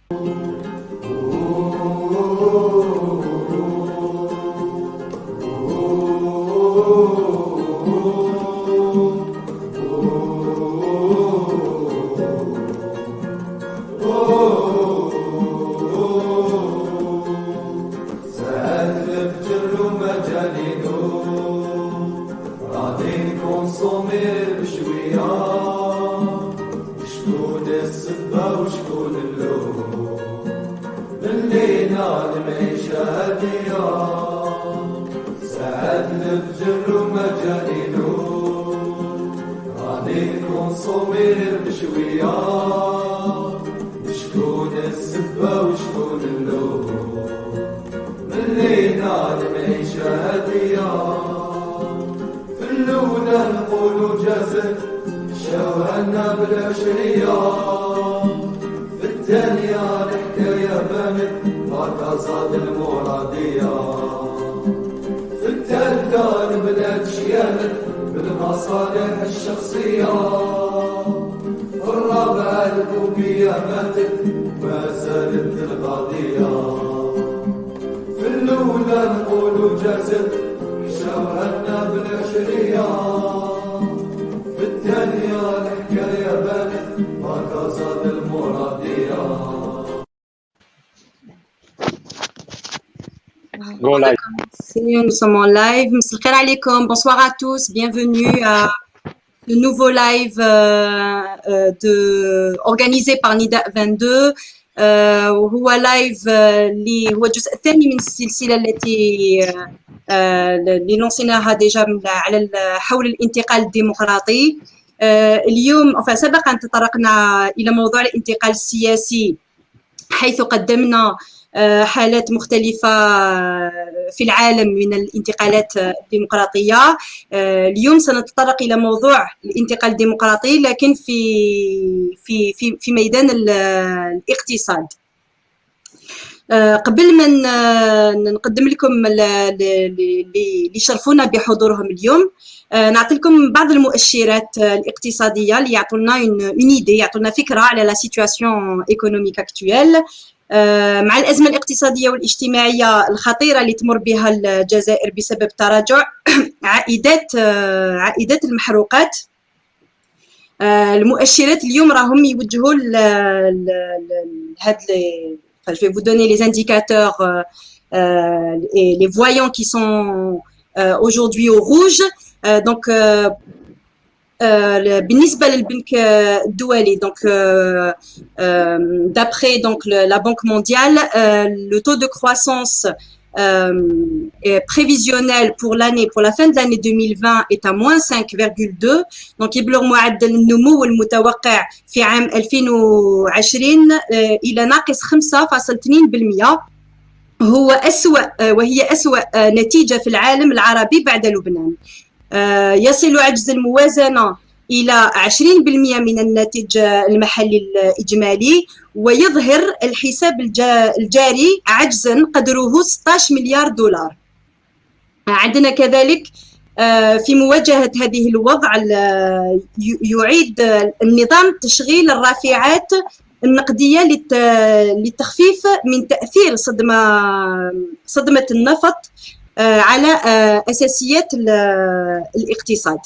Go live. Nous sommes en live. Salam alaikum. Bonsoir à tous. Bienvenue à ce nouveau live organisé par Nida 22. هو لايف اللي هو الجزء الثاني من السلسلة اللي لونسيناها ديجا على حول الانتقال الديمقراطي. اليوم سبقا تطرقنا إلى موضوع الانتقال السياسي، حيث قدمنا حالات مختلفة في العالم من الانتقالات الديمقراطية. اليوم سنتطرق إلى موضوع الانتقال الديمقراطي لكن في ميدان الاقتصاد. قبل ما نقدم لكم اللي شرفونا بحضورهم اليوم، نعطي لكم بعض المؤشرات الاقتصادية اللي يعطونا يعطونا فكرة على لا سيتواسيون ايكونوميك اكتويل مع الأزمة الاقتصادية والاجتماعية الخطيرة اللي تمر بها الجزائر بسبب تراجع عائدات المحروقات. المؤشرات اليوم راهم يوجهوا je vais vous donner les indicateurs et les voyants qui sont aujourd'hui au rouge. Donc بالنسبة للبنك الدولي، donc d'après donc la Banque mondiale, le taux de croissance prévisionnel pour la fin de l'année 2020 est à moins 5,2. donc يبلغ معدل النمو المتوقع في عام 2020 إلى ناقص 5.2%. وهي أسوأ نتيجة في العالم العربي بعد لبنان. يصل عجز الموازنة إلى 20% من الناتج المحلي الإجمالي، ويظهر الحساب الجاري عجزاً قدره 16 مليار دولار. عندنا كذلك في مواجهة هذه الوضع يعيد النظام تشغيل الرافعات النقدية للتخفيف من تأثير صدمة النفط على أساسيات الاقتصاد.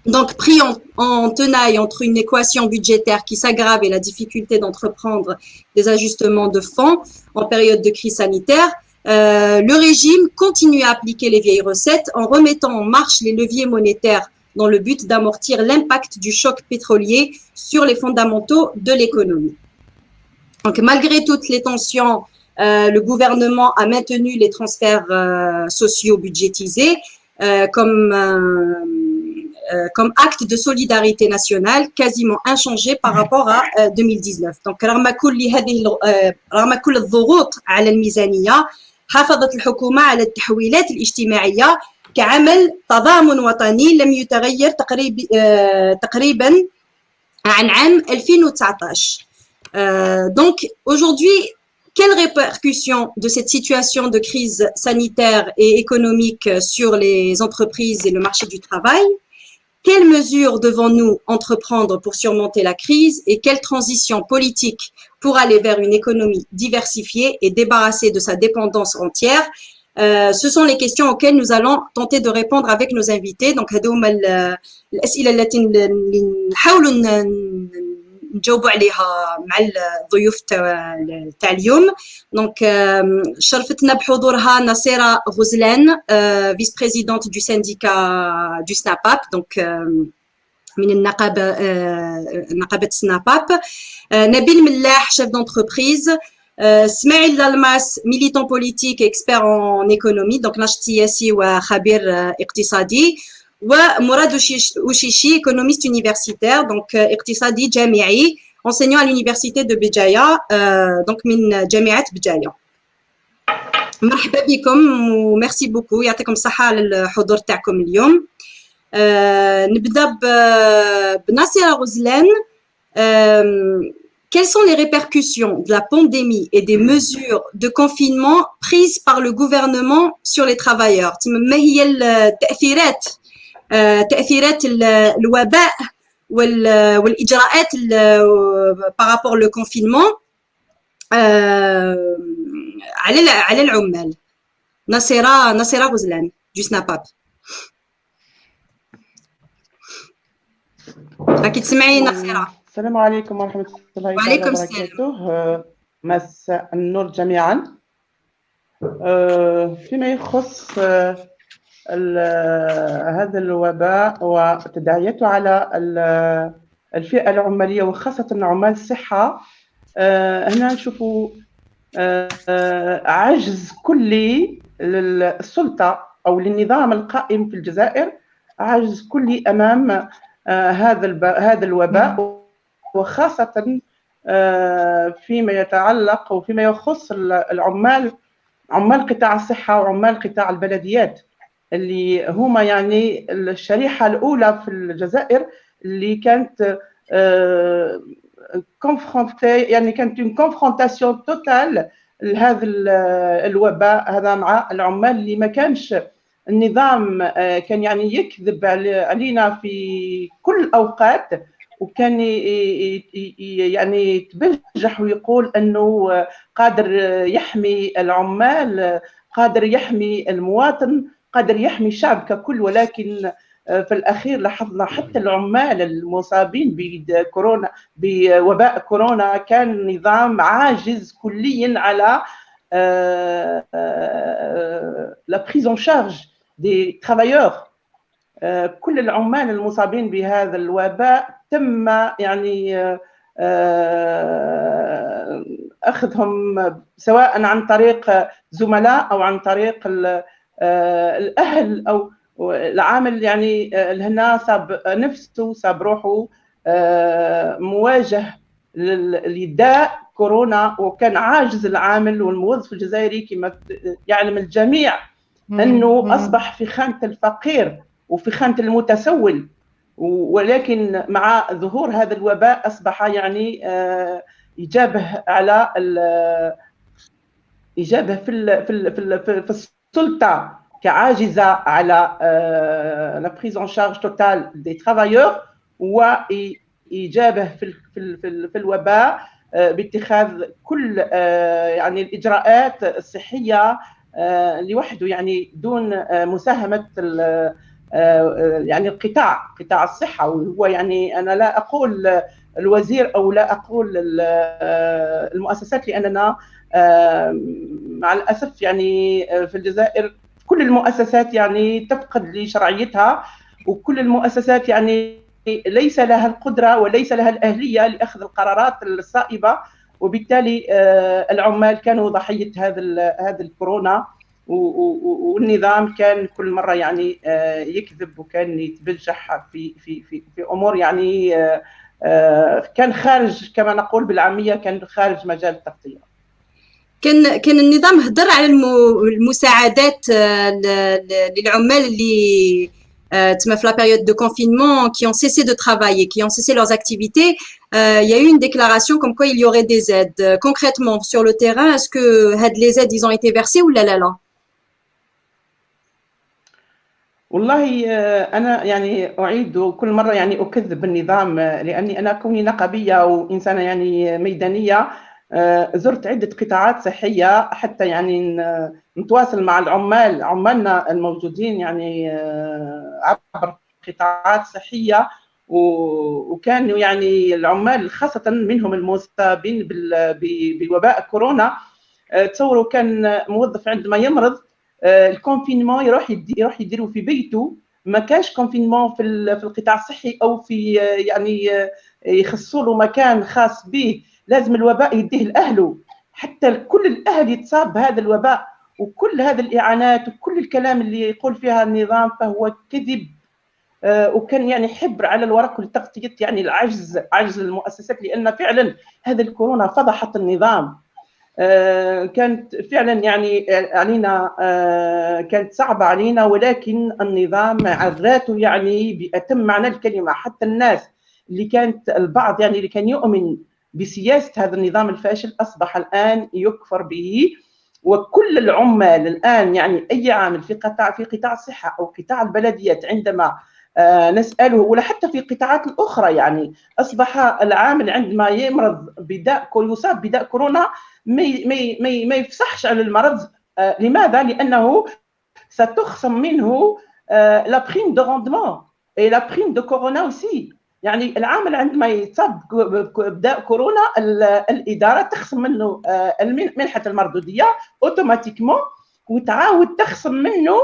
Donc, pris en tenaille entre une équation budgétaire qui s'aggrave et la difficulté d'entreprendre des ajustements de fonds en période de crise sanitaire, le régime continue à appliquer les vieilles recettes en remettant en marche les leviers monétaires dans le but d'amortir l'impact du choc pétrolier sur les fondamentaux de l'économie. Donc, malgré toutes les tensions, le gouvernement a maintenu les transferts sociaux budgétisés comme acte de solidarité nationale quasiment inchangé par rapport à 2019. Donc, رغم كل الضغوط على الميزانية، حافظت الحكومة على التحويلات الاجتماعية كعمل تضامن وطني لم يتغير تقريبا عن عام 2019. Donc, aujourd'hui, quelles répercussions de cette situation de crise sanitaire et économique sur les entreprises et le marché du travail? Quelles mesures devons-nous entreprendre pour surmonter la crise et quelle transition politique pour aller vers une économie diversifiée et débarrassée de sa dépendance entière. Ce sont les questions auxquelles nous allons tenter de répondre avec nos invités. Donc, هادو هما الأسئلة التي نحاولوا نجاوبوا عليها مع الضيوف تاع اليوم. دونك شرفتنا بحضورها نصيرة غزلان فيس بريزيدونت دو سينديكا دو سناباب. دونك من النقابة نقابة سناباب. نبيل ملاح شيف دونتربريز. اسماعيل لالماس ميليتون بوليتيك اكسبير ان ايكونومي دونك ناشط سياسي وخبير اقتصادي. ومراد وشيشي ايكونوميست يونيفرسيتير دونك اقتصادي جامعي enseignant à l'université de Béjaïa دونك من جامعة بجاية. مرحبا بكم وميرسي بوكو يعطيكم الصحة على الحضور تاعكم اليوم. نبدا بناصرة غزلان. Quelles sont les répercussions de la pandémie et des mesures de confinement prises par le gouvernement sur les travailleurs؟ ما هي تأثيرات الوباء والإجراءات par rapport au confinement على العمال؟ ناصرة غزلان du SNAPAP. راكي تسمعي ناصرة؟ السلام عليكم ورحمة الله وبركاته. مساء النور جميعا. فيما يخص هذا الوباء وتداعياته على الفئة العمالية وخاصة عمال الصحة، هنا نشوفوا عجز كلي للسلطة أو للنظام القائم في الجزائر، عجز كلي أمام هذا الوباء، وخاصة فيما يتعلق وفيما يخص العمال، عمال قطاع الصحة وعمال قطاع البلديات اللي هما يعني الشريحة الأولى في الجزائر اللي كانت يعني كانت une confrontation totale لهذا الوباء هذا مع العمال اللي ما كانش النظام كان يعني يكذب علينا في كل الأوقات، وكان يعني يتبجح ويقول أنه قادر يحمي العمال، قادر يحمي المواطن، قادر يحمي الشعب ككل. ولكن في الأخير لاحظنا حتى العمال المصابين بوباء كورونا كان نظام عاجز كليا على la prise en charge des travailleurs. كل العمال المصابين بهذا الوباء تم يعني أخذهم سواء عن طريق زملاء أو عن طريق الأهل أو العامل، يعني هنا صاب نفسه صاب روحه مواجه لداء كورونا، وكان عاجز العامل والموظف الجزائري كما يعلم الجميع أنه أصبح في خانة الفقير وفي خانة المتسول. ولكن مع ظهور هذا الوباء أصبح يعني إجابة على إجابة في السلطة كعاجزة على la prise en charge totale des travailleurs، وإجابة في الوباء باتخاذ كل يعني الإجراءات الصحية لوحده، يعني دون مساهمة يعني قطاع الصحة. وهو يعني أنا لا أقول الوزير أو لا أقول المؤسسات، لأننا مع الأسف يعني في الجزائر كل المؤسسات يعني تفقد لشرعيتها، وكل المؤسسات يعني ليس لها القدرة وليس لها الأهلية لأخذ القرارات الصائبة، وبالتالي العمال كانوا ضحية هذا الكورونا، والنظام كان كل مرة يعني يكذب وكان يتبجح في أمور يعني كان خارج، كما نقول بالعامية، كان خارج مجال التغطية. كان النظام هدر على المساعدات للعمال اللي تما في la période de confinement qui ont cessé de travailler, qui ont cessé leurs activités. Il y a eu une déclaration comme quoi il y aurait des aides. Concrètement sur le terrain, est-ce que les aides ils ont été versées ou لا؟ والله أنا يعني أعيد كل مرة يعني أكذب النظام، لأني أنا كوني نقابية وإنسانة يعني ميدانية، زرت عدة قطاعات صحية حتى يعني نتواصل مع عمالنا الموجودين يعني عبر قطاعات صحية، وكانوا يعني العمال خاصة منهم المصابين بوباء كورونا. تصوروا كان موظف عندما يمرض الكونفينمون يروح يديروا في بيته، ما كاش كونفينمون في القطاع الصحي او في يعني يخصوا له مكان خاص به، لازم الوباء يديه لاهله، حتى كل الاهل يتصاب بهذا الوباء. وكل هذه الاعانات وكل الكلام اللي يقول فيها النظام فهو كذب، وكان يعني حبر على الورق لتغطيه يعني عجز المؤسسات، لان فعلا هذا الكورونا فضحت النظام. كانت فعلا يعني علينا، كانت صعبة علينا، ولكن النظام عراته يعني بأتم معنى الكلمة. حتى الناس اللي كانت البعض يعني اللي كان يؤمن بسياسة هذا النظام الفاشل أصبح الآن يكفر به. وكل العمال الآن يعني أي عامل في قطاع الصحة أو قطاع البلديات عندما نسأله، ولا حتى في القطاعات الأخرى، يعني أصبح العامل عندما يمرض يصاب بداء كورونا ما يفصحش على المرض. لماذا؟ لأنه ستخصم منه لا بريم دو روندمون اي لا بريم دو كورونا اوسي. يعني العامل عندما يصاب بداء كورونا الإدارة تخصم منه منحة المردودية اوتوماتيكمون، وتعاود تخصم منه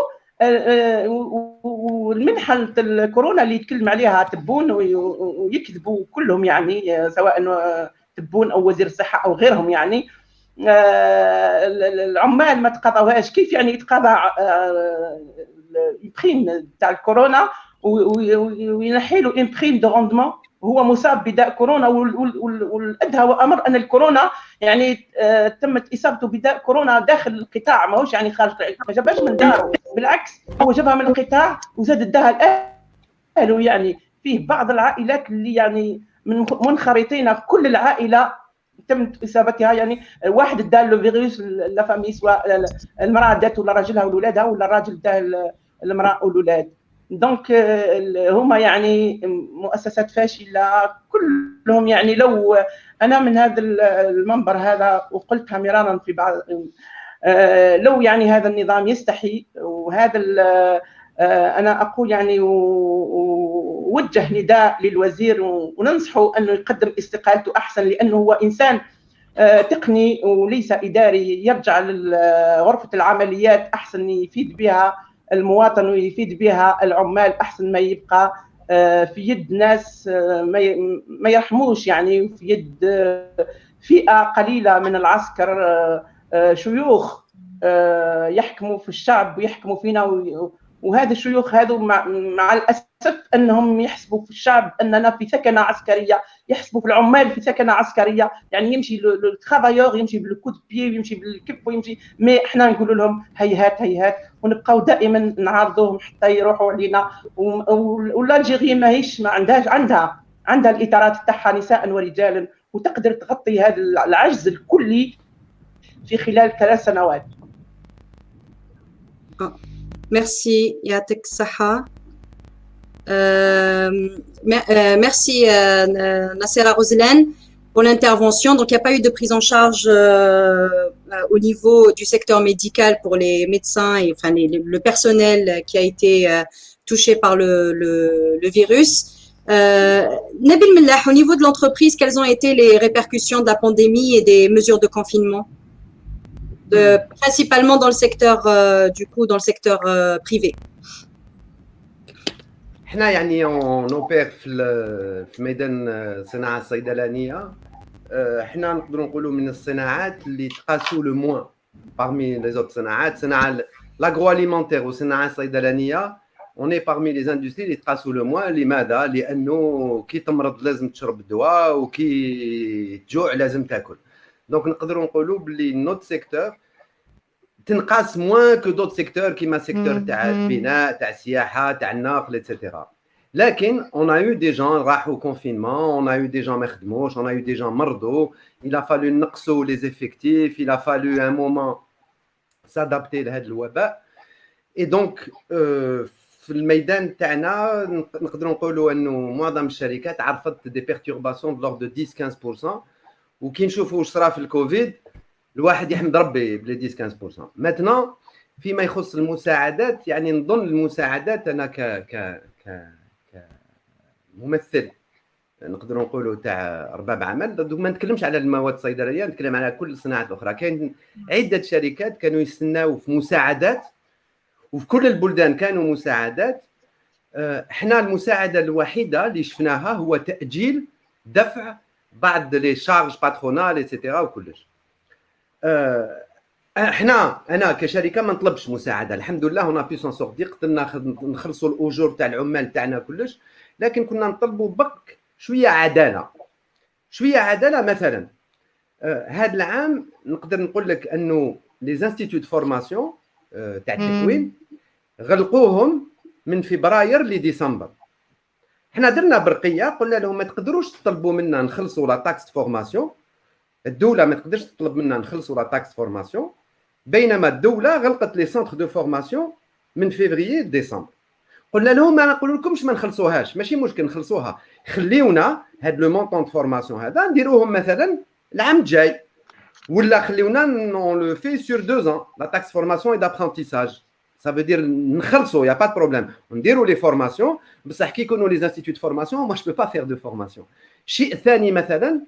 والمنحه الكورونا اللي يتكلم عليها تبون ويكذبوا كلهم، يعني سواء تبون او وزير الصحه او غيرهم. يعني العمال ما تقاضوهاش. كيف يعني يتقاضى البريم تاع الكورونا وينحي له ان بريم دو روندمون هو مصاب بداء كورونا؟ والادهى وامر ان الكورونا يعني تمت اصابته بداء كورونا داخل القطاع، ماهوش يعني خارج، ما جابهاش من داره، بالعكس هو جابها من القطاع وزاد اداها لاهله. يعني فيه بعض العائلات اللي يعني منخرطين، كل العائله تم اصابتها، يعني واحد ادى له فيروس لا فامي، سواء المراه داته لراجلها واولادها ولا الراجل داه المراه والاولاد. دونك هما يعني مؤسسات فاشله كلهم. يعني لو انا من هذا المنبر هذا وقلتها مرارا في بعض، لو يعني هذا النظام يستحي، وهذا انا اقول يعني ووجه نداء للوزير وننصحه انه يقدم استقالته احسن، لانه هو انسان تقني وليس اداري، يرجع لغرفه العمليات احسن، يفيد بها المواطن ويفيد بها العمال احسن ما يبقى في يد ناس ما يرحموش، يعني في يد فئه قليله من العسكر، شيوخ يحكموا في الشعب ويحكموا فينا. وهذا الشيوخ هذو مع الاسف انهم يحسبوا في الشعب اننا في ثكنه عسكريه، يحسبوا في العمال في ثكنه عسكريه. يعني يمشي الترافايور يمشي بالكود بي ويمشي بالكب ويمشي، مي احنا نقول لهم هيهات هيهات، ونبقاو دائما نعارضوهم حتى يروحوا علينا. والالجيري ماهيش ما عندها الاطارات تاعها نساء ورجالا، وتقدر تغطي هذا العجز الكلي في خلال 3 سنوات. Merci, Yatek Saha. Merci Nassera Roselaine pour l'intervention. Donc il n'y a pas eu de prise en charge au niveau du secteur médical pour les médecins et enfin le personnel qui a été touché par le virus. Nabil Mellah, au niveau de l'entreprise, quelles ont été les répercussions de la pandémie et des mesures de confinement, principalement dans le secteur du coup dans le secteur privé? حنا يعني نوبير في ميدان الصناعه الصيدلانيه. حنا نقدروا نقولوا من الصناعات اللي تقاسوا لو موان parmi les autres صناعات. صناعه لاغرواليمونتير والصناعه الصيدلانيه on est parmi les industries اللي تقاسوا لو موان. لماذا؟ لانه كي تمرض لازم تشرب دواء، وكي تجوع لازم تاكل. دونك نقدروا نقولوا بلي نوت سيكتور تنقاس موان كو دوت سيكتور، كيما سيكتور تاع البناء، تاع السياحه، تاع النقل اتسيتيرا. لكن on a eu des gens راحوا confinement, on a eu des gens ما خدموش, on a eu des gens مرضوا, il a fallu نقصوا les effectifs, il a fallu un moment s'adapter لهذا الوباء. et donc في الميدان تاعنا نقدروا نقولوا انه معظم الشركات عرفت des perturbations de l'ordre de 10-15%. وكي نشوفوا واش صرا في الكوفيد الواحد يحمد ربي بلي 10-15%. ماتنا فيما يخص المساعدات، يعني نظن المساعدات انا ك ممثل نقدروا نقولوا تاع ارباب عمل، ما نتكلمش على المواد الصيدليه، نتكلم على كل الصناعات الاخرى. كاين عده شركات كانوا يستناو في مساعدات، وفي كل البلدان كانوا مساعدات. احنا المساعده الوحيده اللي شفناها هو تاجيل دفع بعض لي شارج باترونال ايتترا وكلش. انا كشركه ما نطلبش مساعده، الحمد لله هنا بي سون سورتي، قدرنا نخلصوا الاجور تاع العمال تاعنا كلش، لكن كنا نطلبوا بك شويه عداله. مثلا هذا العام نقدر نقول لك انه لي زانستيتوت فورماسيون تاع التكوين غلقوهم من فبراير لديسمبر. حنا درنا برقيه، قلنا لهم ما تقدروش تطلبوا منا نخلصوا لا تاكس فورماسيون، الدوله ما تقدرش تطلب منا نخلصوا لا تاكس فورماسيون، بينما الدوله غلقت لي سونتر دو فورماسيون من فيفري ديسمبر. قلنا لهم ما نقول لكمش ما نخلصوهاش، ماشي مشكل نخلصوها، خليونا هاد لو مونطون دو فورماسيون هذا نديروهم مثلا العام الجاي، ولا خليونا نون لو في سور 2 ans لا تاكس فورماسيون اي دابرونتيساج. Ça veut dire نخلصوا، y a pas de problème، نديروا لي فورماسيون، بصح كي يكونوا لي انستيتوت فورماسيون moi je peux pas faire de formation. شيء ثاني مثلا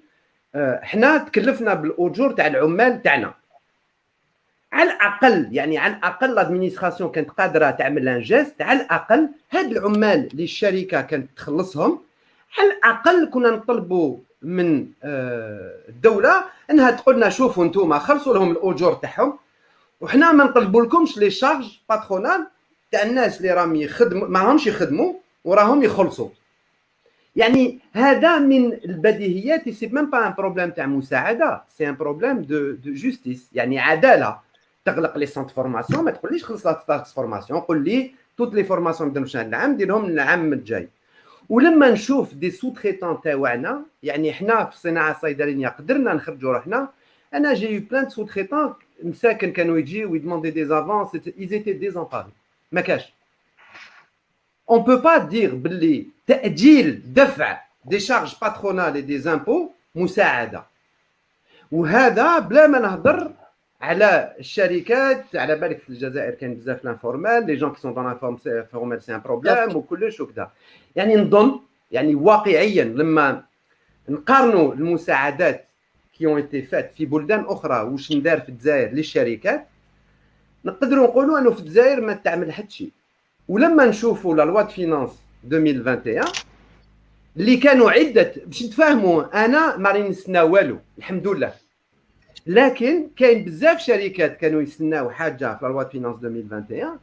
احنا تكلفنا بالاجور تاع العمال تاعنا، على الاقل يعني على الاقل لادمينستراسيون كانت قادره تعمل ان جيست، على الاقل هاد العمال اللي الشركه كانت تخلصهم على الاقل كنا نطلبوا من الدوله انها تقول لنا شوفوا انتم خلصوا لهم الاجور تاعهم، وحنا ما نطلبوا لكمش لي شارج باترونال تاع الناس اللي راهم يخدموا ما راهمش يخدموا وراهم يخلصوا. يعني هذا من البديهيات، سي ميم با ان بروبليم تاع مساعده، سي ان بروبليم دو جوستيس، يعني عداله. تغلق لي سونت فورماسيون، ما تقوليش خلص لا تاكس فورماسيون، قول لي توت لي فورماسيون نديرهم هذا العام نديرهم العام الجاي. ولما نشوف دي سو تريتون تاعنا، يعني حنا في الصناعه الصيدليه قدرنا نخرجوا روحنا. انا جي يو بلان سو تريتون مساكن كانوا يجيو ويدموندي دي زافونس، ils étaient désemparés. ما كاش on peut pas dire باللي تاجيل دفع دي شارج باترونال دي زامبو مساعده. وهذا بلا ما نهضر على الشركات، على بالك في الجزائر كان بزاف لانفورمال، لي جون كي سون دون لانفورمال سي ان بروبليم وكلش وكذا. يعني نظن يعني واقعيا لما نقارنوا المساعدات qui ont été faites في بلدان اخرى واش ندار في الجزائر للشركات، نقدروا نقولوا انه في الجزائر ما تعمل حتى شيء. ولما نشوفوا لا لوا فينانس 2021 اللي كانوا عده باش نتفاهموا، انا ما راني نستنى والو الحمد لله، لكن كاين بزاف شركات كانوا يستناو حاجه في لا لوا فينانس 2021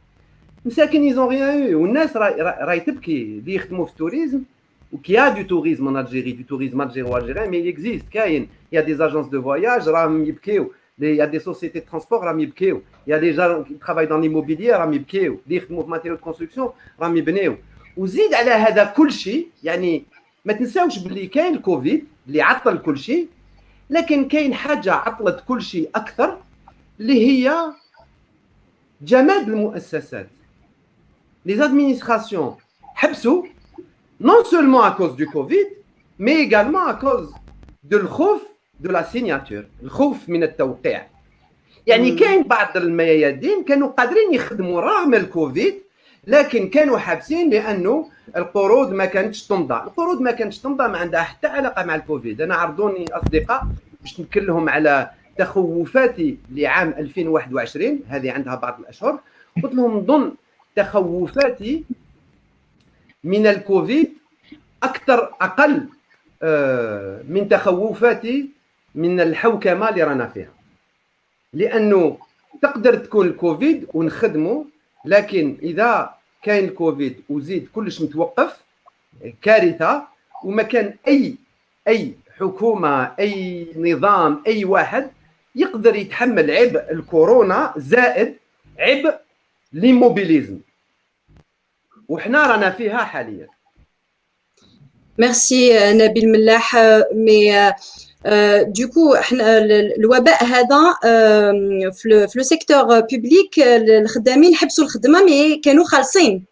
مساكن يزون ريان يو. والناس راهي تبكي اللي يخدموا في التوريزم، وكي ا دو توريزم ان الجيري، دو توريزم الجيرو الجيريان مي اكزيست، كاين يا دي اجونس دو فواياج راهم يبكيو، يا دي سوسيتي دو ترونسبور راهم يبكيو، يا دي جون كي ترافاي دون ليموبيليير راهم يبكيو، اللي يخدموا في ماتيريال دو كونستركسيون راهم يبنيو. وزيد على هذا كل شيء، يعني ما تنساوش باللي كاين الكوفيد اللي عطل كل شيء، لكن كاين حاجه عطلت كل شيء اكثر اللي هي جماد المؤسسات. لي زادمينستراسيون حبسوا non seulement à cause du Covid, mais également à cause de الخوف de la signature، الخوف من التوقيع. يعني كاين بعض الميادين كانوا قادرين يخدموا رغم الكوفيد، لكن كانوا حابسين لانه القروض ما كانتش تمضى. القروض ما كانتش تمضى ما عندها حتى علاقه مع الكوفيد. انا عرضوني اصدقاء باش نتكلم على تخوفاتي لعام 2021، هذه عندها بعض الاشهر، قلت لهم نظن تخوفاتي من الكوفيد اقل من تخوفاتي من الحوكمه اللي رانا فيها، لانه تقدر تكون الكوفيد ونخدمه، لكن اذا كاين الكوفيد وزيد كلش متوقف كارثه. وما كان اي حكومه، اي نظام، اي واحد يقدر يتحمل عبء الكورونا زائد عبء ليموبيليزم، وحنا رانا فيها حاليا. ميرسي نبيل ملاح. مي دوكو احنا الوباء هذا في لو سيكتور بوبليك الخدامين حبسوا الخدمه، مي كانوا خالصين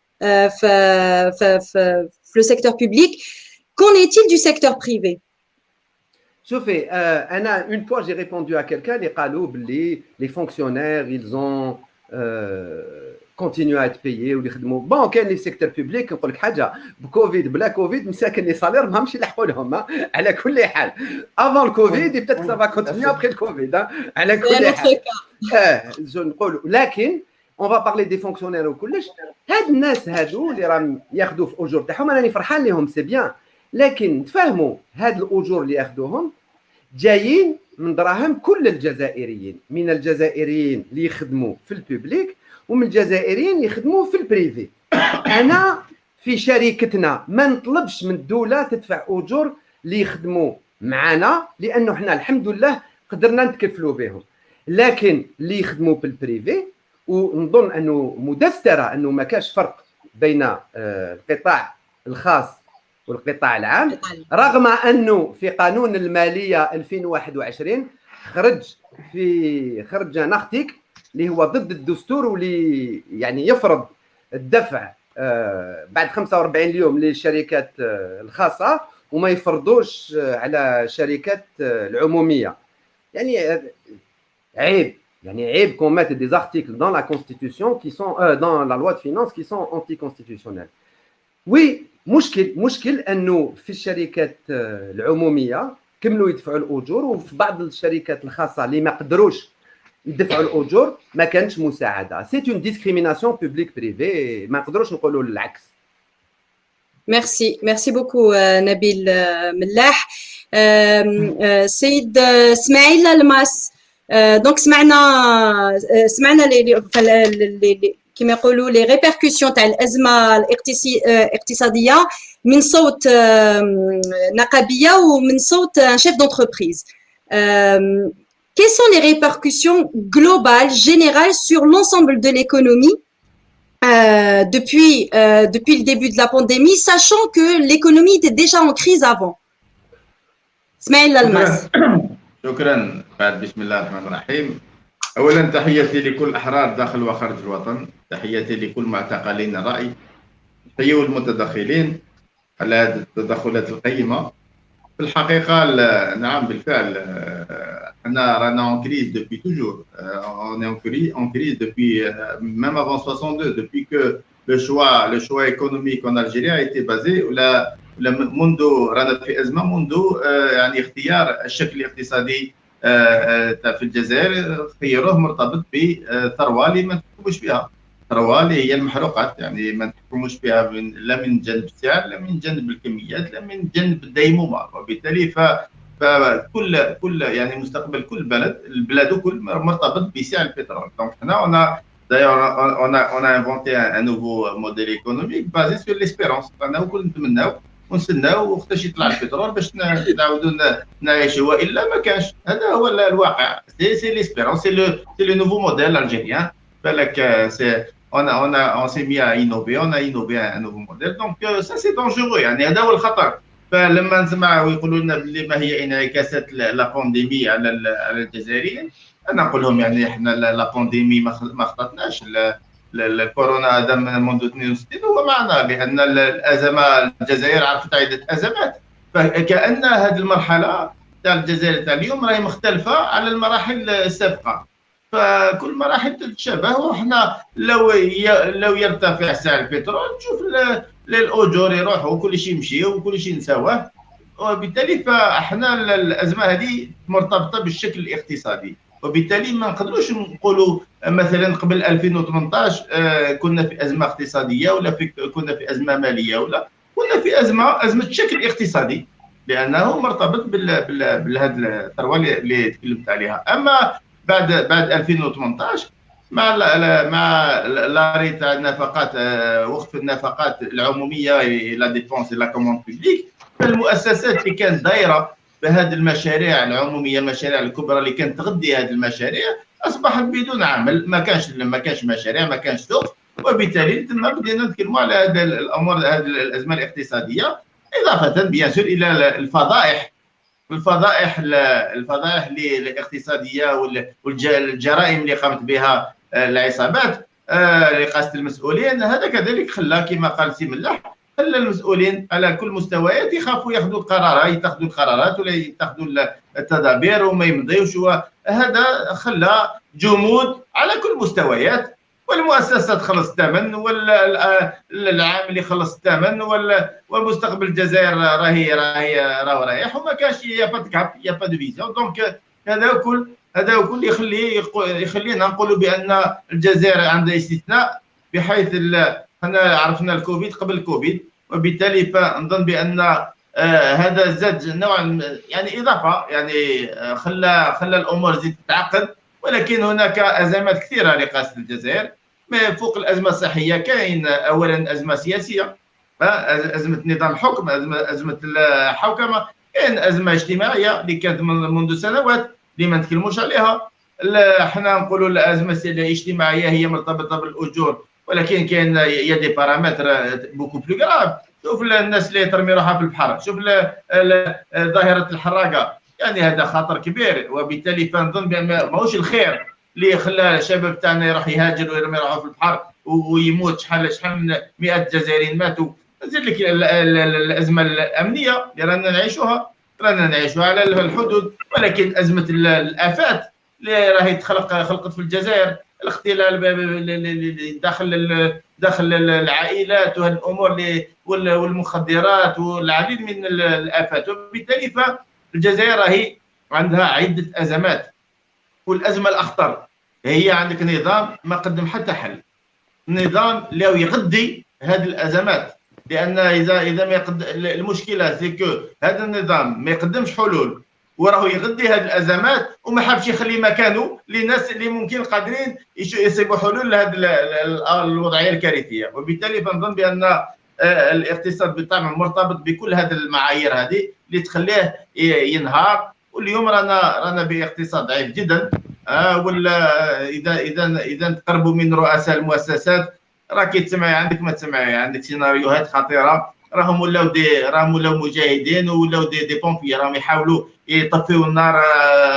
في لو سيكتور بوبليك. كون ايتيل دو سيكتور بريفي؟ شوفي انا اون فوا جي ريبوندو ا كيلكان اللي قالوا باللي لي فونكسيونير ils ont كونتينيو ا تبيي واللي يخدموا بون كاين لي سيكتور بوبليك. نقول لك حاجه، بكوفيد بلا كوفيد مساكن لي صالير ماهمش يلحقوا لهم على كل حال. افون الكوفيد بيتك سافا كونتينيو ابخي الكوفيد على كل حال. نقولوا لكن اون فا بارلي دي فونكسيونير وكلش. هاد الناس هادو اللي راهم ياخذوا في الاجور تاعهم انا راني فرحان لهم سي بيان، لكن نتفاهموا هاد الاجور اللي ياخذوهم جايين من دراهم كل الجزائريين، من الجزائريين اللي يخدموا في البوبليك ومن الجزائريين يخدموا في البريفي. انا في شركتنا ما نطلبش من الدوله تدفع اجور اللي يخدموا معنا، لانه احنا الحمد لله قدرنا نتكفلوا بهم، لكن اللي يخدموا في البريفي ونظن انه مدستره انه ما كاش فرق بين القطاع الخاص والقطاع العام، رغم انه في قانون الماليه 2021 خرج نختيك اللي هو ضد الدستور واللي يعني يفرض الدفع بعد 45 يوم للشركات الخاصه وما يفرضوش على الشركات العموميه. يعني عيب، يعني عيب qu'on mette des articles dans la constitution qui sont dans la loi de finances qui sont anticonstitutionnels. وي مشكل انه في الشركات العموميه كملوا يدفعوا الاجور، وفي بعض الشركات الخاصه اللي ما قدروش يدفعوا الاجور ما كانش مساعده. سي اون ديسكريميناسيون بوبليك بريفي، ما نقدروش نقولوا العكس. ميرسي بوكو نبيل ملاح. سيد اسماعيل الماس، دونك سمعنا كما يقولوا لي ريبركسيون تاع الازمه الاقتصاديه من صوت نقابيه ومن صوت ان شيف دونتربريز. Quelles sont les répercussions globales, générales sur l'ensemble de l'économie depuis le début de la pandémie, sachant que l'économie était déjà en crise avant? اسماعيل الماس. شكرا. بسم الله الرحمن الرحيم. اولا تحياتي لكل الاحرار داخل وخارج الوطن، تحياتي لكل معتقلين الراي، تحية المتدخلين على هذه التدخلات القيمه. في الحقيقه نعم بالفعل احنا رانا اون كريز دوبي توجور، اون كريز دوبي même avant 62 depuis que le choix économique en Algérie a été basé ولا منذ رانا في ازمه منذ يعني اختيار الشكل الاقتصادي في الجزائر، خيروه مرتبط بثروه اللي ما تحكموش بها، ثروه اللي هي المحروقات، يعني ما تحكموش بها لا من جانب السعر لا من جانب الكميات لا من جانب الديمومه، وبالتالي فكل يعني مستقبل كل البلاد كل مرتبط بسعر البترول. دونك هنا on a inventé un nouveau modèle économique basé sur l'espérance. رانا كل نتمناو ونستناو وقتاش يطلع البترول باش نعاودوا نعيشوا، والا ما كانش. هذا هو الواقع، سي ليسبيرونس، سي لو نوفو موديل الجيريان. بالك سي on s'est mis à innover, on a innové un nouveau modèle. Donc ça c'est dangereux، يعني هذا هو الخطر. فلما نسمع ويقولوا لنا بلي ما هي انعكاسات لا بانديمي على الجزائريين، انا نقول لهم يعني احنا لا بانديمي ما خططناش، الكورونا هذا منذ 62 هو معنا، لان الازمه الجزائر عرفت عده ازمات، فكأن هذه المرحله تاع الجزائر تاع اليوم راهي مختلفه على المراحل السابقه، فكل مراحل تتشابه. وحنا لو يرتفع سعر البترول نشوف الاجور يروحوا وكل شيء يمشي وكل شيء نساوه، وبالتالي فاحنا الازمه هذه مرتبطه بالشكل الاقتصادي، وبالتالي ما نقدروش نقولوا مثلا قبل 2018 كنا في ازمه اقتصاديه ولا كنا في ازمه ماليه، ولا كنا في ازمه شكل اقتصادي، لانه مرتبط بهذه الثروه اللي تكلمت عليها. اما بعد 2018 مع لاري تاع النفقات، وقف النفقات العموميه لا ديبونس لا كوموند بوبليك، فالمؤسسات اللي كانت دايره بهذه المشاريع العموميه، المشاريع الكبرى اللي كانت تغذي هذه المشاريع اصبحت بدون عمل، ما كانش مشاريع، ما كانش سوق، وبالتالي بدينا نتكلموا على هذه الامور، هذه الازمه الاقتصاديه، اضافه بيان سور الى الفضائح الاقتصاديه والجرائم اللي قامت بها العصابات لقصد المسؤولين. هذا كذلك خلى كما قال سي ملاح، خلى المسؤولين على كل مستويات يخافوا ياخذوا القرارات ولا يتخذوا التدابير وما يمضيوش. هذا خلى جمود على كل المستويات، والمؤسسات تخلص الثمن، والعامل يخلص الثمن، ومستقبل الجزائر راهي رايح وما كاش يا با دو فيزيون. دونك هذا كل يخلينا نقولوا بان الجزائر عندها استثناء، بحيث حنا عرفنا الكوفيد قبل الكوفيد، وبالتالي فنظن بان هذا زاد نوعا يعني اضافه، يعني خلى الامور تزيد تتعقد. ولكن هناك ازمات كثيره لقاست الجزائر. فوق الازمه الصحيه كاين اولا ازمه سياسيه، ازمه نظام الحكم، ازمه الحوكمه، كاين ازمه اجتماعيه اللي كانت منذ سنوات اللي ما نتكلموش عليها. حنا نقولوا الازمه الاجتماعيه هي مرتبطه بالاجور، ولكن كاين دي بارامتر بوكو بلو غراف. شوف الناس اللي ترمي روحها في البحر، شوف ظاهره الحراقه، يعني هذا خطر كبير. وبالتالي فنظن بان ماهوش الخير اللي خلى الشباب تاعنا يروح يهاجر ويرمي روحه في البحر ويموت. شحال من مئات جزائريين ماتوا. نزيد لك الازمه الامنيه اللي رانا نعيشوها على الحدود، ولكن ازمه الافات اللي راهي خلقت في الجزائر، الاختلال داخل العائلات وهذه الامور والمخدرات والعديد من الافات. وبالتالي فالجزائر راهي عندها عده ازمات، والازمه الاخطر هي عندك نظام ما قدم حتى حل، نظام اللي يغذي هذه الازمات. لان اذا ما المشكله سيكو هذا النظام ما يقدمش حلول وراه يغذي هذه الازمات، وما حابش يخلي مكانه لناس اللي ممكن قادرين يصيبوا حلول لهذه الوضعيه الكارثيه. وبالتالي فنظن بان الاقتصاد بالطبع مرتبط بكل هذه المعايير هذه اللي تخليه ينهار. واليوم رانا باقتصاد ضعيف جدا. ولا اذا تقربوا من رؤساء المؤسسات راكي تسمعي عندك ما تسمعي، عندك سيناريوهات خطيره. راهم ولاو مجاهدين ولاو دي بومبي، راهم يحاولوا يطفئوا النار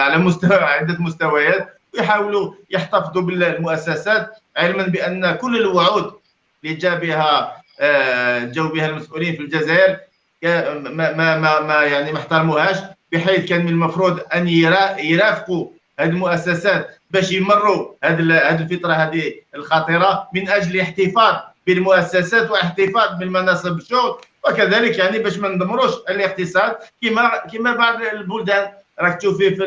على مستوى عده مستويات، ويحاولوا يحتفظوا بالمؤسسات، علما بان كل الوعود اللي جاوا بها المسؤولين في الجزائر ما يعني ما احترموهاش، بحيث كان من المفروض ان يرافقوا هذه المؤسسات باش يمروا هذه الفتره هذه الخطيره من اجل الاحتفاظ بالمؤسسات واحتفاظ بالمناصب الشغل، وكذلك يعني باش ما ندمروش الاقتصاد كما بعض البلدان. راك تشوفي في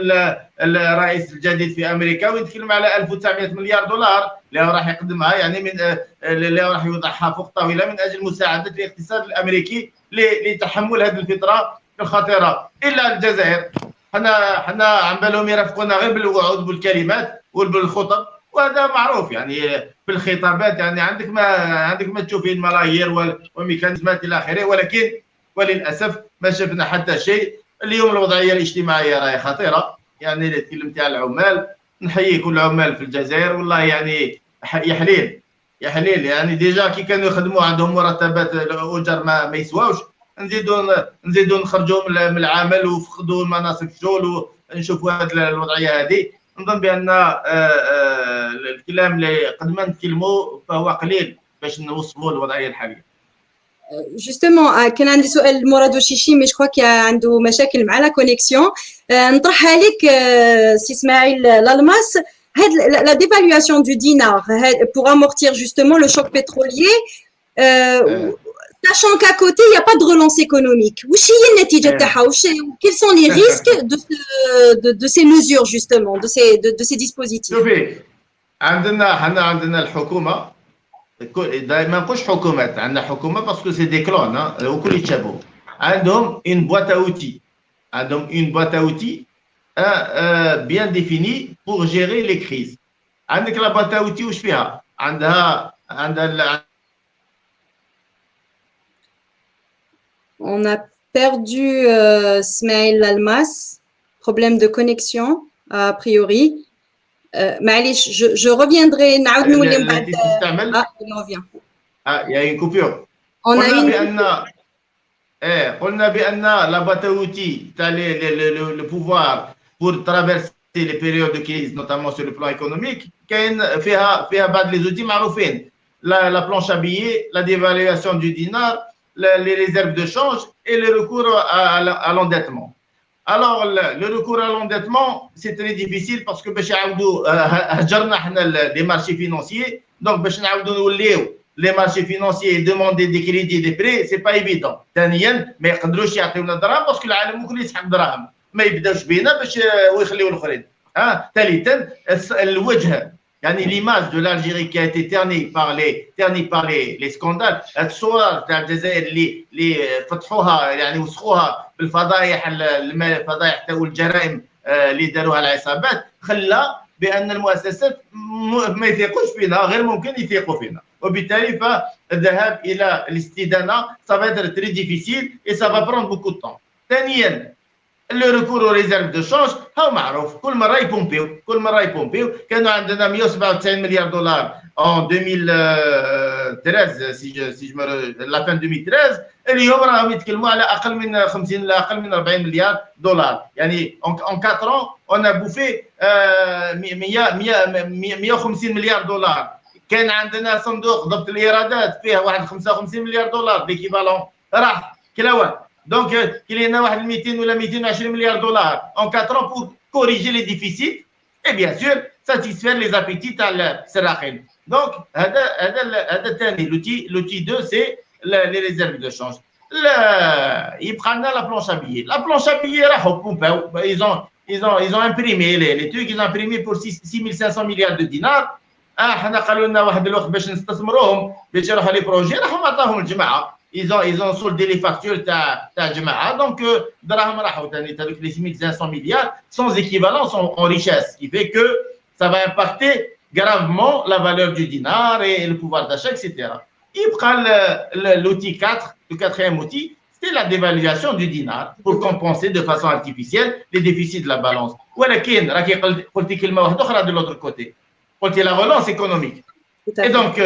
الرئيس الجديد في امريكا ويتكلم على 1900 مليار دولار اللي راح يقدمها، يعني من اللي راح يوضعها فوق الطاوله من اجل مساعده الاقتصاد الامريكي لتحمل هذه الفتره الخطيره. الا الجزائر حنا عم بالهم يرافقونا غير بالوعود بالكلمات وبالخطب، وهذا معروف يعني بالخطابات. يعني عندك ما تشوفي الملايير والميكانيزمات الى اخره، ولكن وللاسف ما شفنا حتى شيء. اليوم الوضعيه الاجتماعيه راهي خطيره، يعني تكلمتي على العمال، نحيي كل العمال في الجزائر والله، يعني يحليل يعني ديجا كي كانوا يخدموا عندهم مرتبات الاجر ما يسواوش، نزيدوا نخرجوا من العمل وفقدوا مناصب الشغل ونشوفوا هذه الوضعيه هذه. نظن بان الكلام اللي قد ما نتكلموا فهو قليل باش نوصفوا الوضعيه الحاليه. جوستومون كان عندي سؤال مراد وشيشي، مي جو كوا كي عنده مشاكل مع لا كونيكسيون. نطرحها لك سي اسماعيل لالماس. هاد لا ديفالواسيون دو دينار pour amortir justement le choc pétrolier, sachant qu'à côté il n'y a pas de relance économique. واش هي النتيجه تاعها؟ quels sont les risques de ces mesures justement, de ces dispositifs؟ شوفي عندنا الحكومه، دائما نقولش حكومات، عندنا حكومه باسكو سي دي كلون وكل يتشابهوا. عندهم اون بواط اوتي، بيان ديفيني بور جيري لي كريز. عندك لا بواط اوتي واش فيها؟ عندها On a perdu Smaïl Lalmas, problème de connexion a priori. معليش je reviendrai نعاود نولي من بعد. il revient. Il y a une coupure. قلنا بأن لا boîte à outils تاع le pouvoir pour traverser les périodes de crise notamment sur le plan économique كاين فيها بعض les outils معروفين. la planche à billets, la dévaluation du dinar, les réserves de change et le recours à l'endettement. Alors, le recours à l'endettement, c'est très difficile parce que باش نعاودوا هجرنا حنا les marchés financiers. Donc, باش نعاودوا نوليو les marchés financiers demander des crédits, des prêts, c'est pas évident. ثانيا ما يقدروش يعطيونا دراهم باسكو العالم كله يسحق دراهم. ما يبداوش بينا باش ويخليو الاخرين. ثالثا الوجه يعني l'image de l'Algérie qui a été ternie par les scandales. الصور تاع الجزائر اللي فتحوها يعني وسخوها بالفضايح الفضايح تاع الجرائم اللي داروها العصابات خلى بان المؤسسات ما يثيقوش فينا غير ممكن يثيقوا فينا وبالتالي فالذهاب الى الاستدانه ça va être très difficile et ça va prendre beaucoup de temps. ثانيا le recours aux réserves de change هو معروف كل مره يبومبيو كانوا عندنا 197 مليار دولار en 2013 si je me la fin 2013 اليوم راهم يتكلموا على اقل من 50 لا اقل من 40 مليار دولار يعني en 4 ans on a bouffé 150 مليار دولار. كان عندنا صندوق ضبط الايرادات فيه واحد 55 مليار دولار ديكيفالون راح كلاوات. Donc, il y en a 200 ou 220 milliards de dollars en 4 ans pour corriger les déficits et bien sûr satisfaire les appétits à l'Sarachin. Donc, l'outil 2, c'est les réserves de change. Ils prennent la planche à billets. La planche à billets, ils ont imprimé les trucs, ils ont imprimé pour 6500 milliards de dinars. حنا قالوا لنا واحد الوقت باش نستثمروهم باش يروحوا لي بروجي راحوا عطاهم الجماعه. Ils ont soldé les factures تاع الجماعه donc دراهم راحوا ثاني هذوك les 6500 milliards sans équivalent sont en richesse qui fait que ça va impacter gravement la valeur du dinar et le pouvoir d'achat etc. Il prend l'outil 4, le quatrième outil, c'est la dévaluation du dinar pour compenser de façon artificielle les déficits de la balance. ولكن راكي قلتي كلمه واحده اخرى de l'autre côté. قلتي la relance économique. Et donc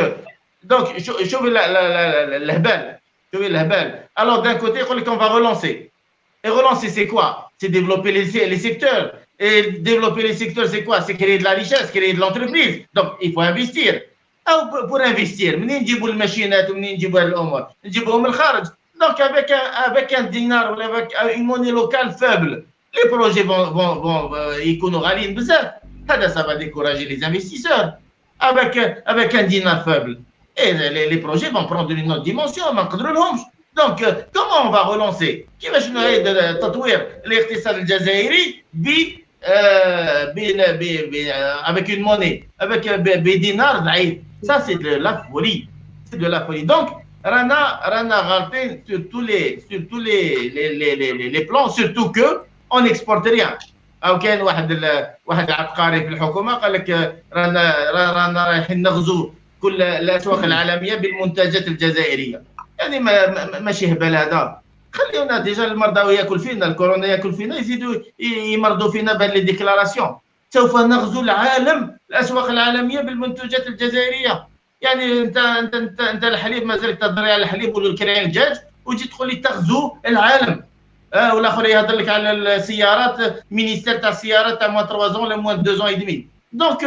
شوفي الهبال. Alors d'un côté, on va relancer. Et relancer, c'est quoi? C'est développer les secteurs. Et développer les secteurs, c'est quoi? C'est créer de la richesse, créer de l'entreprise. Donc, il faut investir. Pour investir, منين نجيبوا الماشينات ومنين نجيبوا هذه الأمور؟ نجيبوهم من الخارج. Donc, avec un dinar ou avec une monnaie locale faible, les projets vont يكونوا غاليين بزاف. Ça va décourager les investisseurs. Avec un dinar faible. Et les projets vont prendre une autre dimension. Donc, comment on va relancer كيفاش نعيد تطوير الاقتصاد الجزائري avec une monnaie avec des dinars ضعيف. Ça c'est de la folie. C'est de la folie. Donc رانا غالطين sur tous les plans surtout que on n'exporte rien. أو كان واحد عبقري في الحكومة قال لك رانا رايحين نغزو كل الاسواق العالميه بالمنتجات الجزائريه. يعني ماشي هبال هذا. خليونا ديجا المرضى ياكل فينا الكورونا ياكل فينا يزيدوا يمرضوا فينا بهذه لي ديكلاراسيون. سوف نغزو العالم الاسواق العالميه بالمنتجات الجزائريه. يعني انت الحليب مازال تضري على الحليب ولا الكريان الدجاج وتجي تقول لي تغزو العالم. والاخر يهضر لك على السيارات مينيستير تاع السيارات تاع موان 3 ans ولا موان 2 ans et demi. Donc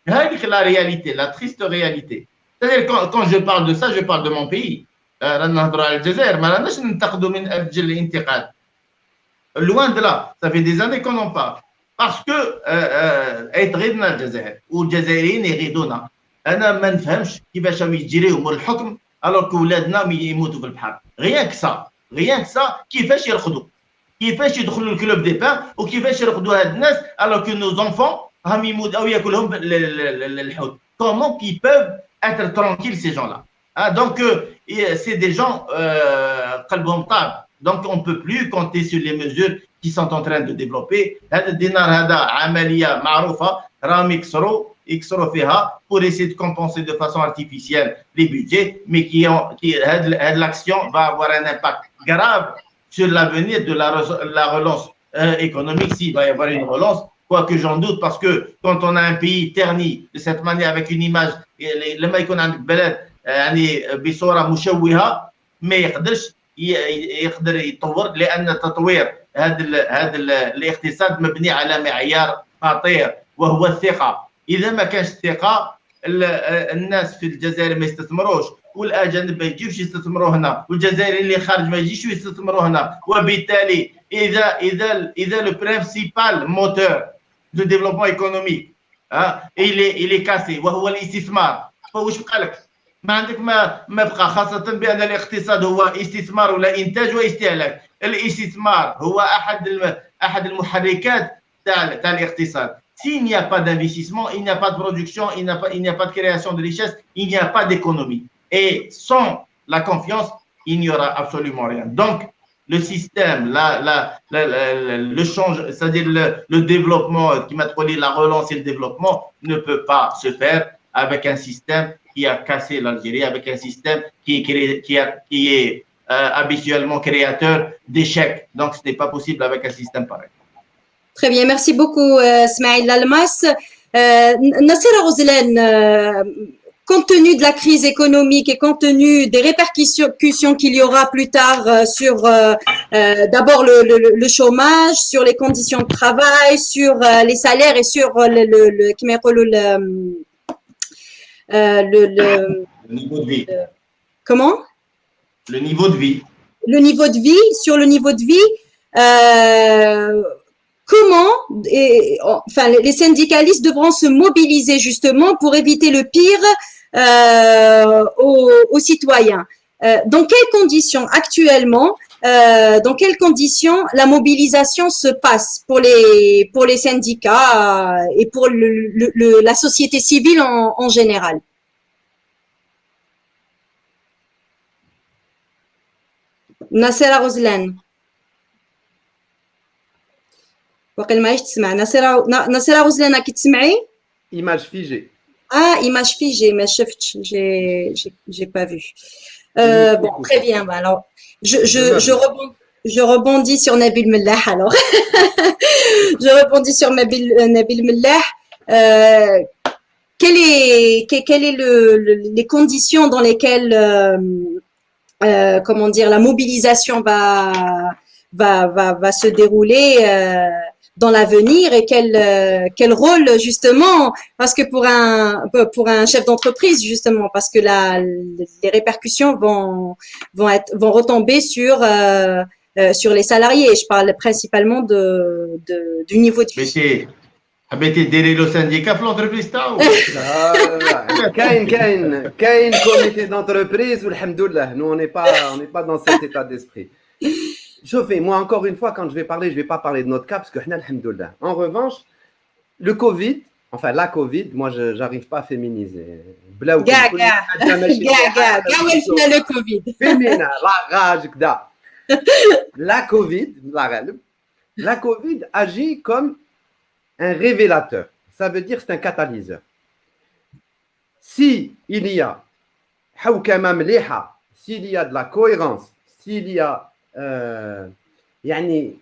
هذيك la réalité, la triste réalité. C'est-à-dire quand je parle de ça, je parle de mon pays. رانا نهضروا على الجزائر ما راناش ننتقدوا من اجل الانتقاد. Loin de là, ça fait des années qu'on en parle. Parce que يتغيضنا الجزائر والجزائريين يغيضونا. انا ما نفهمش كيفاش يجريوا مور الحكم alors que ولادنا يموتوا في البحر. Rien que ça كيفاش يرقدوا. كيفاش يدخلوا الكلوب دي بان وكيفاش يرقدوا هاد الناس alors que nos enfants هم يموتوا او ياكلهم الحوت. Comment qu'ils peuvent être tranquilles ces gens-là? Donc c'est des gens قلبهم طاب. Donc on peut plus compter sur les mesures qui sont en train de développer. هذا الدينار هذا عملية معروفة راهم يكسروا فيها pour essayer de compenser de façon artificielle les budgets, mais l'action va avoir un impact grave sur l'avenir de la relance économique s'il va y avoir une relance. Quoique j'en doute parce que quand on a un pays terni de cette manière avec une image لما يكون عندك بلد يعني بصورة مشوهة ما يقدر يتطور لأن تطوير هذا الاقتصاد مبني على معيار خطير وهو الثقة. إذا ما كانش الثقة الناس في الجزائر ما يستثمروش والاجانب ما يجيوش يستثمروا هنا والجزائريين اللي خارج ما يجيش يستثمروا هنا وبالتالي اذا لو برينسيبال موتور دو ديفلوبمون ايكونوميك الي كاسي وهو الاستثمار فواش بقى لك؟ ما عندك ما بقى، خاصه بان الاقتصاد هو استثمار ولا انتاج واستهلاك. الاستثمار هو احد المحركات تاع الاقتصاد. S'il n'y a pas d'investissement, il n'y a pas de production, il n'y a pas de création de richesse, il n'y a pas d'économie. Et sans la confiance, il n'y aura absolument rien. Donc, le système, le change, c'est-à-dire le développement qui m'a trouvé la relance et le développement ne peut pas se faire avec un système qui a cassé l'Algérie, avec un système qui est habituellement créateur d'échecs. Donc, ce n'est pas possible avec un système pareil. Très bien, merci beaucoup Smaïl Almas. Nassera Roslan, compte tenu de la crise économique et compte tenu des répercussions qu'il y aura plus tard sur d'abord le chômage, sur les conditions de travail, sur les salaires et sur le niveau de vie. Comment? Le niveau de vie. Le niveau de vie, sur le niveau de vie, comment, enfin, les syndicalistes devront se mobiliser justement pour éviter le pire aux citoyens. Dans quelles conditions actuellement, dans quelles conditions la mobilisation se passe pour les syndicats et pour la société civile en général? Nassera Roslan. وقيل ما تسمع نصيرة غزلانة كتسمعي؟ Image figée. image figée ما شفتش j'ai pas vu. Bon, très bien. Alors je rebondis sur Nabil Mellah alors. Je rebondis sur Nabil Mellah. Quelles est les conditions dans lesquelles comment dire la mobilisation va se dérouler dans l'avenir et quel rôle justement, parce que pour un chef d'entreprise justement, parce que les répercussions vont retomber sur les salariés. Je parle principalement du niveau de vie. حبيتي ديري له سانديكا في لونتربريز تاعو؟ كاين كوميتي d'entreprise والحمد لله. Nous on n'est pas dans cet état d'esprit. Chauffez, moi encore une fois, quand je vais pas parler de notre cas parce que alhamdoulilah. En revanche, le Covid, enfin la Covid, moi j'arrive pas à féminiser. le Covid. Féminin, la rage كدا. La Covid agit comme un révélateur. Ça veut dire c'est un catalyseur. Si il y a حوكمة مليحة, s'il y a de la cohérence, s'il y a يعني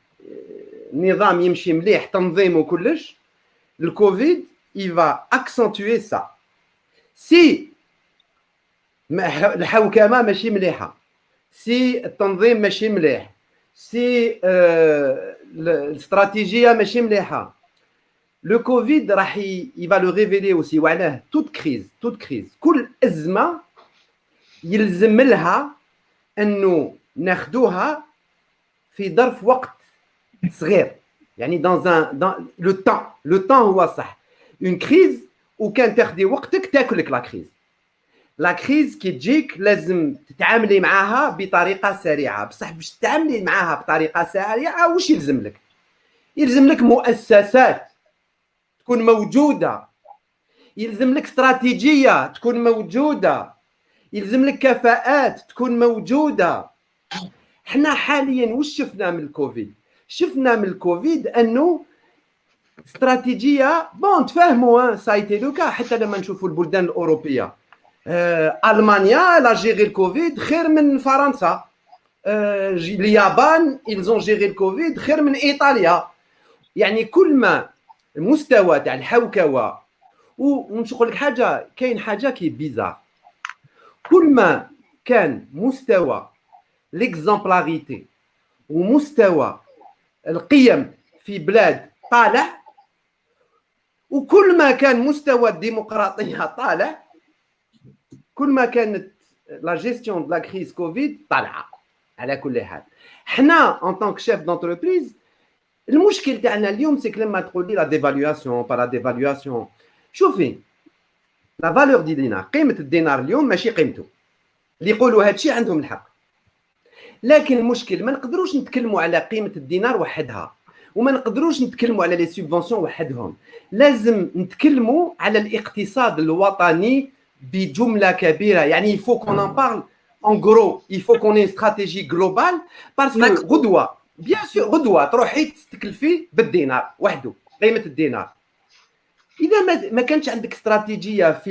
نظام يمشي مليح تنظيم وكلش, le Covid il va accentuer ça. Si الحوكمة ماشي مليحة, si التنظيم ماشي مليح, si الاستراتيجية ماشي مليحة, le Covid il va le révéler aussi. وعلاه toute crise كل أزمة يلزم لها أنه ناخدوها في ظرف وقت صغير, يعني dans le temps هو صح. une crise وكان تاخدي وقتك تاكلك لا كريز كي تجيك لازم تتعاملي معاها بطريقه سريعه, بصح باش تتعاملي معاها بطريقه سريعه واش يلزم لك مؤسسات تكون موجوده, يلزم لك استراتيجيه تكون موجوده, يلزم لك كفاءات تكون موجوده. حنا حاليا واش شفنا من الكوفيد انه استراتيجيه بون تفهموا سايتي لوكا. حتى لما نشوفوا البلدان الاوروبيه, المانيا لا جيري الكوفيد خير من فرنسا, اليابان ils ont géré الكوفيد خير من ايطاليا. يعني كل ما المستوى تاع الحوكوه, ونقول لك حاجه, كاين حاجه كي بيزار, كل ما كان مستوى ليكزامبلاريتي ومستوى القيم في بلاد طالع, وكل ما كان مستوى الديمقراطيه طالع كل ما كانت لا جيستيون دو لا كريز كوفيد طالعه. على كل حال حنا ان طونك شيف دونتربريز المشكل تاعنا اليوم سيك لما تقول لي لا ديفالواسيون با ديفالواسيون، شوفي لا فالور دي دينار، قيمه الدينار اليوم ماشي قيمته، اللي يقولوا هذا الشيء عندهم الحق، لكن المشكل ما نقدروش نتكلموا على قيمه الدينار وحدها وما نقدروش نتكلموا على لي سوبفونسيون وحدهم، لازم نتكلموا على الاقتصاد الوطني بجمله كبيره. يعني il faut qu'on en parle en gros، il faut qu'on ait une stratégie globale parce que غدوه بيان سور غدوه تروحي تستكلفي بالدينار وحده قيمه الدينار. اذا ما كانش عندك استراتيجيه في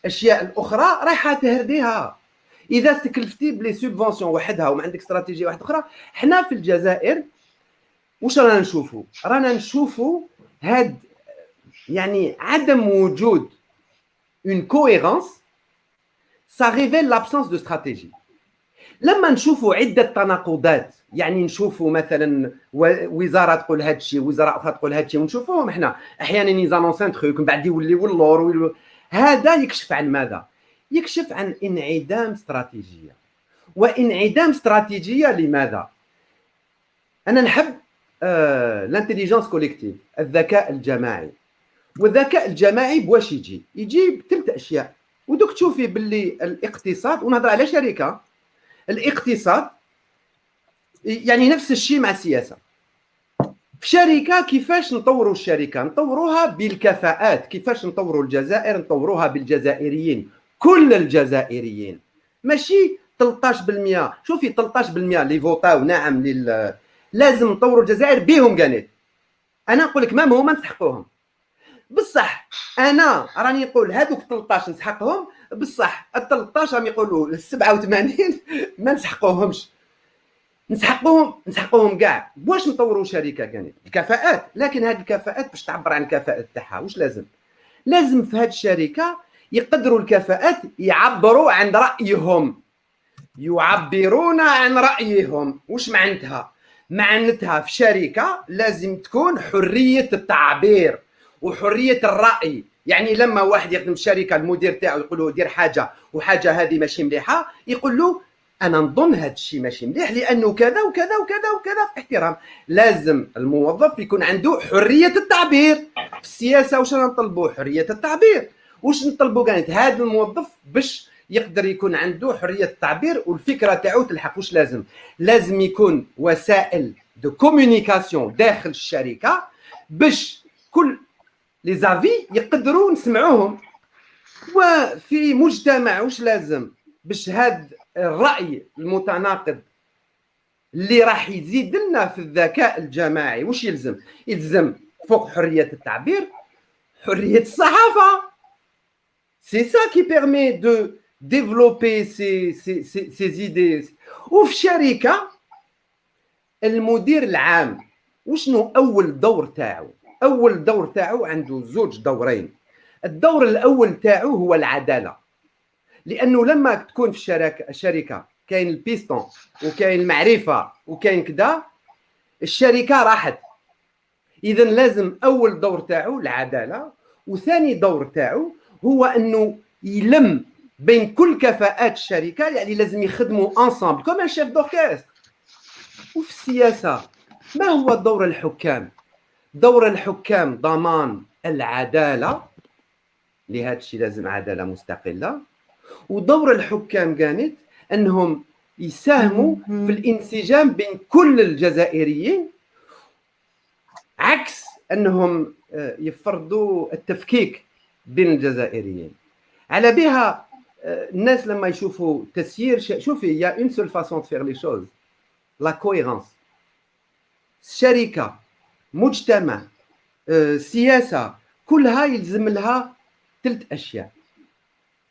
الاشياء الاخرى رايحه تهرديها. اذا استكلفتي بلي سوبفونسيون وحدها وما عندك استراتيجيه واحده اخرى، حنا في الجزائر واش رانا نشوفوا؟ رانا نشوفوا هاد يعني عدم وجود une cohérence، ça révèle l'absence de stratégie. لما نشوفوا عده تناقضات، يعني نشوفوا مثلا وزاره تقول هذا الشيء وزاره اخرى تقول هذا الشيء ونشوفوهم احنا احيانا نيزانونسين تخيك من بعد يوليو اللور، هذا يكشف عن ماذا؟ يكشف عن انعدام استراتيجيه. وانعدام استراتيجيه لماذا؟ انا نحب الانتيليجنس كوليكتيف، الذكاء الجماعي. والذكاء الجماعي بواش يجي بثلاث اشياء. ودوك تشوفي باللي الاقتصاد، ونهضر على شركه، الاقتصاد يعني نفس الشيء مع السياسه. في شركه كيفاش نطوروا الشركه؟ نطوروها بالكفاءات. كيفاش نطوروا الجزائر؟ نطوروها بالجزائريين، كل الجزائريين، ماشي 13%. شوفي 13% اللي فوتاو نعم لازم نطوروا الجزائر بهم قالت. انا نقول لك ما هما نسحقوهم بصح، انا راني نقول هذوك 13 نسحقهم بصح، ال 13 راهم يقولوا ال 87 ما نسحقوهمش. نسحقوهم كاع. واش نطوروا شركه كانت الكفاءات، لكن هذه الكفاءات باش تعبر عن الكفاءه تاعها واش لازم في هذه الشركه يقدروا الكفاءات يعبروا عن رايهم، يعبرون عن رايهم. واش معناتها في شركه لازم تكون حريه التعبير وحريه الراي. يعني لما واحد يخدم في شركه المدير تاعو يقول له دير حاجه وحاجه هذه ماشي مليحه، يقول له انا نظن هذا الشيء ماشي مليح لانه كذا وكذا وكذا وكذا. احترام. لازم الموظف يكون عنده حريه التعبير. في السياسه واش نطلبوا؟ حريه التعبير. واش نطلبوا كانت هذا الموظف باش يقدر يكون عنده حريه التعبير والفكره تاعو تلحق؟ واش لازم يكون وسائل دو كومونيكاسيون داخل الشركه باش كل لي زافي يقدروا نسمعوهم. وفي مجتمع واش لازم باش هذا الراي المتناقض اللي راح يزيد لنا في الذكاء الجماعي واش يلزم فوق حريه التعبير حريه الصحافه. سي سا كي بيرمي دو ديفلوبي سي ايدي. وفي شركه المدير العام وشنو اول دور تاعو؟ اول دور تاعو عنده زوج دورين. الدور الاول تاعو هو العداله، لانه لما تكون في الشركه كاين البيستون وكاين المعرفه وكاين كذا، الشركه راحت. اذا لازم اول دور تاعو العداله، وثاني دور تاعو هو انه يلم بين كل كفاءات الشركه، يعني لازم يخدموا انصامبل كوم ان شيف دوركستر. وفي السياسه ما هو دور الحكام؟ دور الحكام ضمان العداله، لهذا الشيء لازم عداله مستقله. ودور الحكام كانت انهم يساهموا في الانسجام بين كل الجزائريين، عكس انهم يفرضوا التفكيك بين الجزائريين. على بها الناس لما يشوفوا تسيير شوفي يا اون سول فاسون دو فير لي شوز، لا كويرونس. شركه، مجتمع، سياسه، كلها يلزم لها ثلاث اشياء: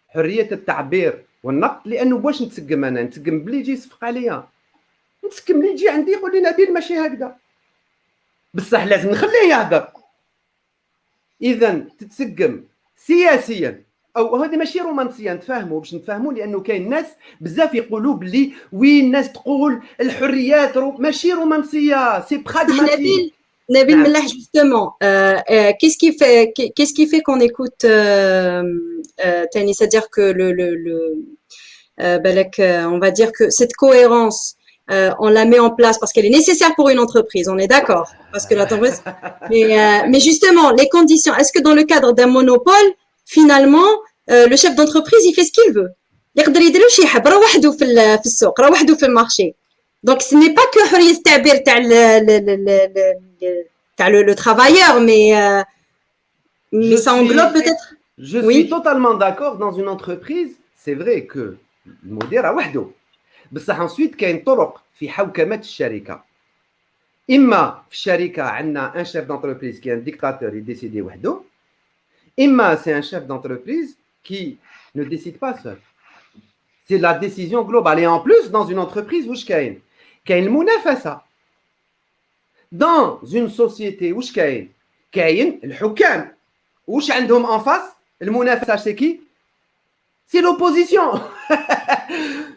حريه التعبير والنقد. لانه باش نتسقم انا نتسقم بلي يجي يصفق عليا، نتسقم اللي يجي عندي يقول لي نبيل ماشي هكذا، بصح لازم نخليه يهضر. اذا تتسقم سياسيا، او هذه ماشي رومانسيه، نتفاهموا باش نتفاهموا، لانه كاين ناس بزاف يقولوا بلي وين الناس تقول الحريات ماشي رومانسيه، سي براغماتيك. Nabil Mellah, justement, qu'est-ce qui fait qu'on écoute Tani, c'est-à-dire que on va dire que cette cohérence, on la met en place parce qu'elle est nécessaire pour une entreprise, on est d'accord. Parce que l'entreprise, mais justement, les conditions, est-ce que dans le cadre d'un monopole, finalement, le chef d'entreprise, il fait ce qu'il veut. يقدر يدير شي يحب راه وحده في السوق راه وحده في المارشي donc ce n'est pas que حرية التعبير تاع le travailleur mais ça englobe peut-être. Je suis totalement d'accord. Dans une entreprise, c'est vrai que المدير راه وحده بصح ensuite كاين طرق في حوكمة الشركة. إما في الشركة عندنا un chef d'entreprise qui est un dictateur il décide وحده. إما c'est un chef d'entreprise qui ne décide pas seul. C'est la décision globale. Et en plus, dans une entreprise, واش كاين المنافسة. Dans une société, واش كاين الحكام. واش عندهم en face المنافسة c'est qui? C'est l'opposition.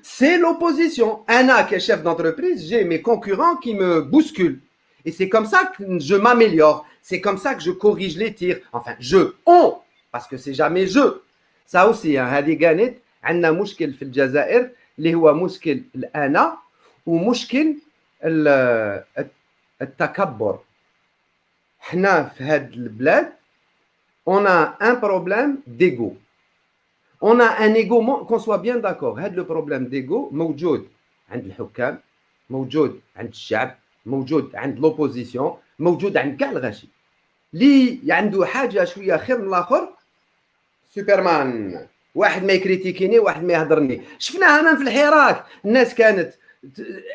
C'est l'opposition. Anna, qui est chef d'entreprise, j'ai mes concurrents qui me bousculent. Et c'est comme ça que je m'améliore. C'est comme ça que je corrige les tirs. Enfin, on, parce que c'est jamais je. Ça aussi, هذه كانت عندنا مشكل في الجزائر اللي هو مشكل الأنا ومشكل التكبر. حنا في هاد البلاد on a un problème d'ego. On a un ego, qu'on soit bien d'accord. هاد le problème d'ego موجود عند الحكام موجود عند الشعب موجود عند l'opposition موجود عند كاع الغاشي اللي عنده حاجة شوية خير من الآخر سوبرمان واحد ما يكريتيكيني واحد ما يهضرني. شفناها من في الحراك الناس كانت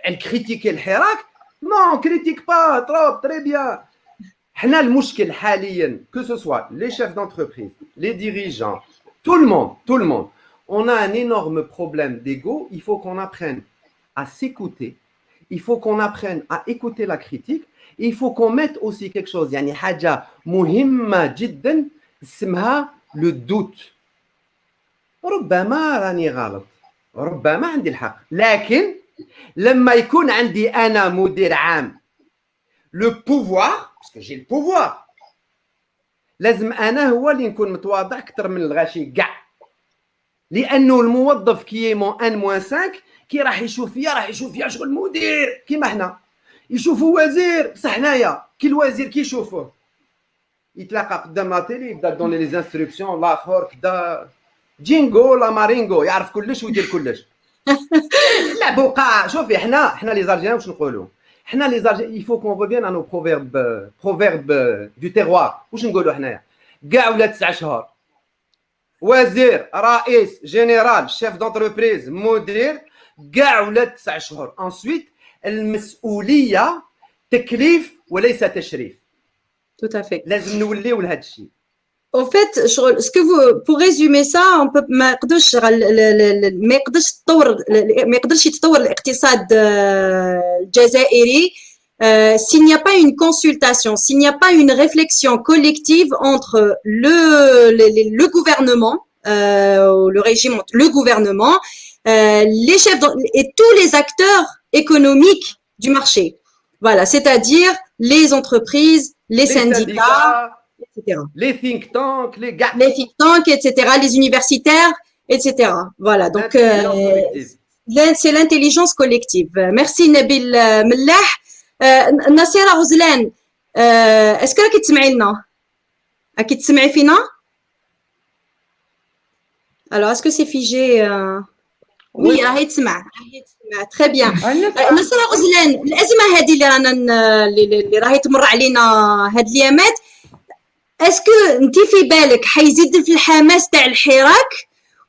الكريتيكي الحراك non critique pas trop très bien. حنا المشكل حاليا que ce soit les chefs d'entreprise les dirigeants tout le monde on a un énorme problème d'ego. Il faut qu'on apprenne à s'écouter, il faut qu'on apprenne à écouter la critique et il faut qu'on mette aussi quelque chose يعني حاجة مهمة جدا اسمها le doute. ربما راني غلط ربما عندي الحق لكن لما يكون عندي أنا مدير عام le pouvoir parce que j'ai le pouvoir لازم أنا هو اللي نكون متواضع أكثر من الغاشي كاع لأنه الموظف كي مون ان موان 5 كي راح يشوف فيا شغل مدير كيما حنا يشوفوا وزير بصح حنايا كي الوزير كي يشوفوه يتلاقى قدام لا تيلي يبدا دوني لي انستركسيون لاخر كدا جينغو لا مارينغو يعرف كلش ويدير كلش. لا بقى شوفي حنا لي زارجيان واش نقولوا حنا لي زارجيان il faut qu'on revienne à nos proverbes du terroir. واش نقولوا حنايا كاع ولا 9 شهور وزير رئيس جنرال شيف دونتربريز مدير كاع ولا 9 شهور. ensuite المسؤوليه تكليف وليس تشريف. Tout à fait. لازم نوليو لهذا الشيء. En fait, ce que vous, pour résumer ça, on peut ما يقدرش يتطور الاقتصاد الجزائري s'il n'y a pas une consultation, s'il n'y a pas une réflexion collective entre le gouvernement, le régime, le gouvernement, les chefs et tous les acteurs économiques du marché. Voilà, c'est-à-dire les entreprises, les syndicats, etc. Les think tanks, etc. Les universitaires, etc. Voilà, donc c'est l'intelligence collective. Merci Nabil Mellah. نصيرة غزلان اسكو راكي تسمعي لنا راكي تسمعي فينا alors est-ce que c'est figé oui راهي تسمع très bien نصيرة غزلان الأزمة هذه اللي راهي تمر علينا هاد الأيامات اسكو انت في بالك حيزيد في الحماس تاع الحراك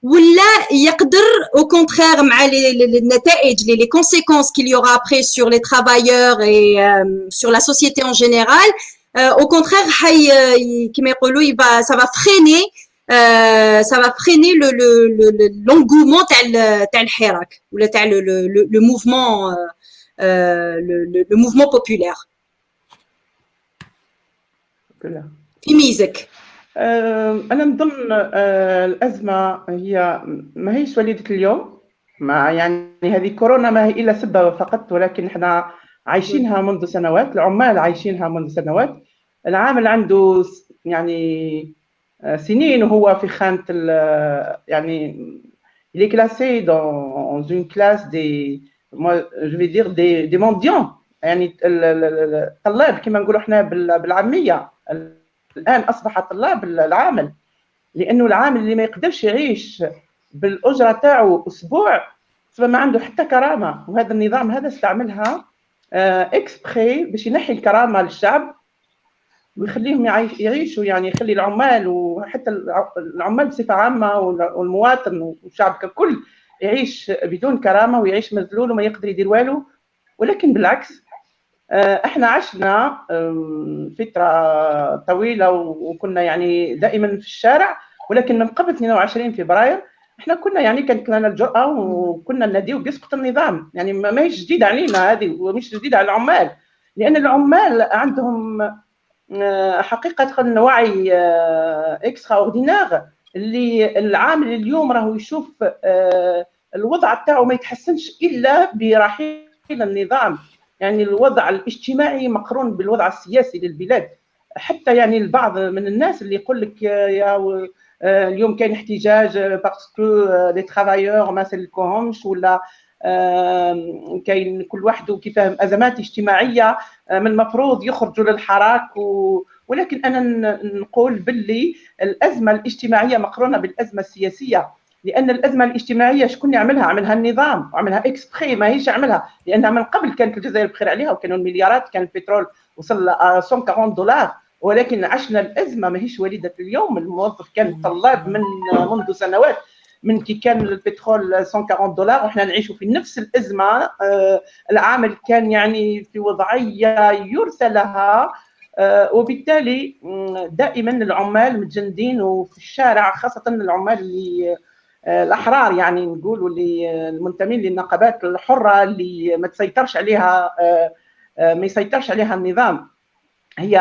ولا يقدر au contraire مع النتائج les conséquences qu'il y aura après sur les travailleurs et sur la société en général au contraire كما يقولوا ça va freiner l'engouement تاع الحراك ولا تاع le mouvement populaire. في ميزك أنا نظن الأزمة هي ما هيش وليدة اليوم، يعني هذه كورونا ما هي إلا سبب فقط، ولكن إحنا عايشينها منذ سنوات، العمال عايشينها منذ سنوات. العامل عنده يعني سنين وهو في خانة يعني il est classé dans une classe des moi je vais dire des mendiants، يعني الطلاب كما نقولوا احنا بالعامية. الآن أصبح طلاب العامل، لأنه العامل اللي ما يقدرش يعيش بالأجرة تاعو أسبوع فما عنده حتى كرامة. وهذا النظام هذا استعملها اكسبري باش ينحي الكرامة للشعب ويخليهم يعيشوا، يعني يخلي العمال وحتى العمال بصفة عامة والمواطن والشعب ككل يعيش بدون كرامة ويعيش مذلول وما يقدر يدير والو. ولكن بالعكس احنا عشنا فترة طويلة وكنا يعني دائما في الشارع، ولكن من قبل 22 فبراير احنا كنا يعني كانت لنا الجرأة وكنا نناديو بيسقط النظام. يعني ما هيش جديدة علينا هذه ومش جديدة على العمال، لأن العمال عندهم حقيقة وعي اكسترا اوردينير. اللي العامل اليوم راهو يشوف الوضع تاعو ما يتحسنش إلا برحيل النظام. يعني الوضع الاجتماعي مقرون بالوضع السياسي للبلاد. حتى يعني البعض من الناس اللي يقول لك يا اليوم كاين احتجاج باسكو لي ترافايور ما سلكوهمش، ولا كاين كل واحد كيفاه ازمات اجتماعيه من المفروض يخرجوا للحراك ولكن انا نقول باللي الازمه الاجتماعيه مقرونه بالازمه السياسيه. لان الازمه الاجتماعيه شكون يعملها؟ عملها النظام وعملها اكسبري، ما هيش يعملها لانها من قبل كانت الجزائر بخير عليها وكانوا المليارات، كان البترول وصل ل $140، ولكن عشنا الازمه ماهيش وليده اليوم. الموظف كان طلاب منذ سنوات، من كي كان البترول $140 وحنا نعيشوا في نفس الازمه. العامل كان يعني في وضعيه يرثى لها، وبالتالي دائما العمال متجندين وفي الشارع، خاصه العمال اللي الاحرار يعني نقولوا اللي المنتمين للنقابات الحره اللي ما تسيطرش عليها ما يسيطرش عليها النظام. هي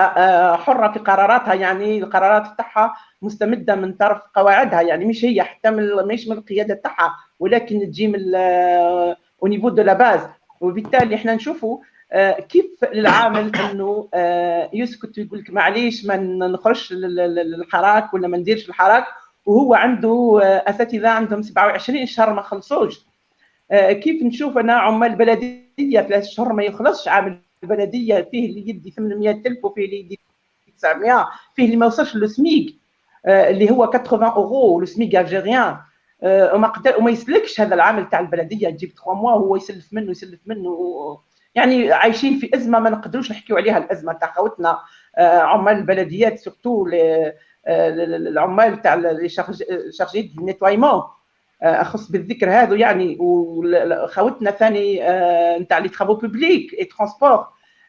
حره في قراراتها، يعني القرارات تاعها مستمده من طرف قواعدها، يعني مش هي حتى مش من القياده تاعها، ولكن تجي من او نيفو دو لا باز. وبالتالي احنا نشوفوا كيف للعامل انه يسكت ويقول لك معليش ما نخرجش للحراك ولا ما نديرش الحراك، وهو عنده اساتذه عندهم 27 شهر ما خلصوش. كيف نشوف انا عمال بلديه 3 شهور ما يخلصش. عامل البلديه فيه اللي يدي 800,000 وفيه اللي يدي 900، فيه اللي ما وصلش للسميك اللي هو 80 اورو لو الجيريان، وما يسلكش هذا العامل تاع البلديه تجيب 3 موا وهو يسلف منه. يعني عايشين في ازمه ما نقدروش نحكيو عليها. الازمه تاع خوتنا عمال البلديات سورتو العمال تاع لي شارجي دي نيتوايمون، اخص بالذكر هذا يعني. وخوتنا ثاني نتاع لي ترافو بوبليك اي ترونسبور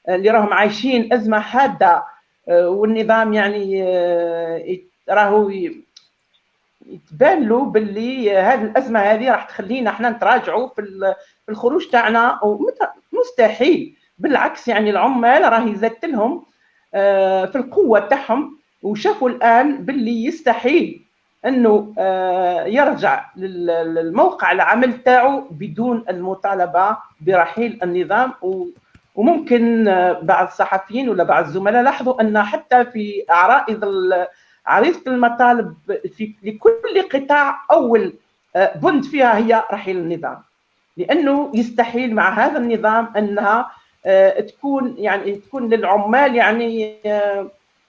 اللي راهم عايشين ازمه حاده، والنظام يعني راهو يتبان له باللي هذه الازمه هذه راح تخلينا احنا نتراجعوا في الخروج تاعنا. مستحيل، بالعكس يعني العمال راه يزدت لهم في القوه تاعهم، وشافوا الان باللي يستحيل انه يرجع للموقع العمل تاعو بدون المطالبه برحيل النظام. وممكن بعض الصحفيين ولا بعض الزملاء لاحظوا ان حتى في عريضه المطالب في لكل قطاع اول بند فيها هي رحيل النظام، لانه يستحيل مع هذا النظام انها تكون للعمال يعني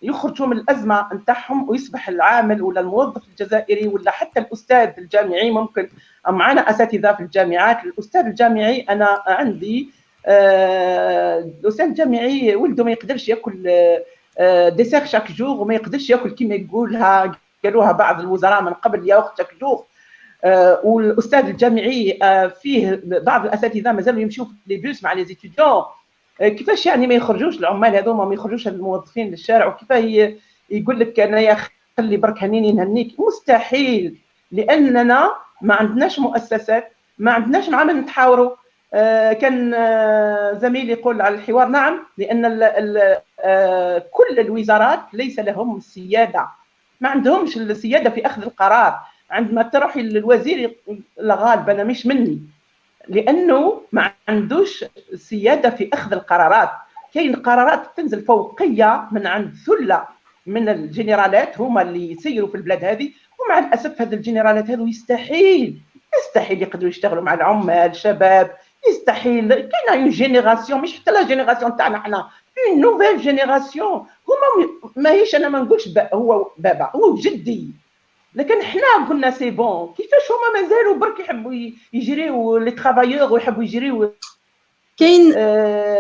يخرجوا من الازمه نتاعهم ويصبح العامل ولا الموظف الجزائري ولا حتى الاستاذ الجامعي. ممكن معنا اساتذه في الجامعات، الاستاذ الجامعي انا عندي الاستاذ الجامعي ولده ما يقدرش ياكل ديسير شاك جور، وما يقدرش ياكل كما قالوها بعض الوزراء من قبل يا اخت شاك جور. والاستاذ الجامعي فيه بعض الاساتذه مازالوا يمشوا في لي بوس مع لي زيتيديون. كيفاش يعني ما يخرجوش العمال هذوما، ما يخرجوش الموظفين للشارع؟ وكيفاه يقول لك انا يا خلي برك هنيني نهنيك؟ مستحيل، لاننا ما عندناش مؤسسات، ما عندناش معامل نتحاوروا. كان زميلي يقول على الحوار نعم، لان كل الوزارات ليس لهم السياده، ما عندهمش السياده في اخذ القرار. عندما تروحي للوزير لا غالب انا مش مني، لانه ما عندوش سياده في اخذ القرارات. كاين قرارات تنزل فوقيه من عند ثله من الجنرالات هما اللي يسيروا في البلاد هذه، ومع الاسف هذه الجنرالات هذو يستحيل يقدروا يشتغلوا مع العمال الشباب، يستحيل. كاينه اون جينيراسيون، مش حتى لا جينيراسيون تاعنا حنا، اون نوفيل جينيراسيون. هما ماهيش انا ما نقولش هو بابا، هو جدي، لكن حنا قلنا سي بون. كيفاش هما مازالوا برك يحبوا يجريو لي ترافايور ويحبوا يجريو كاين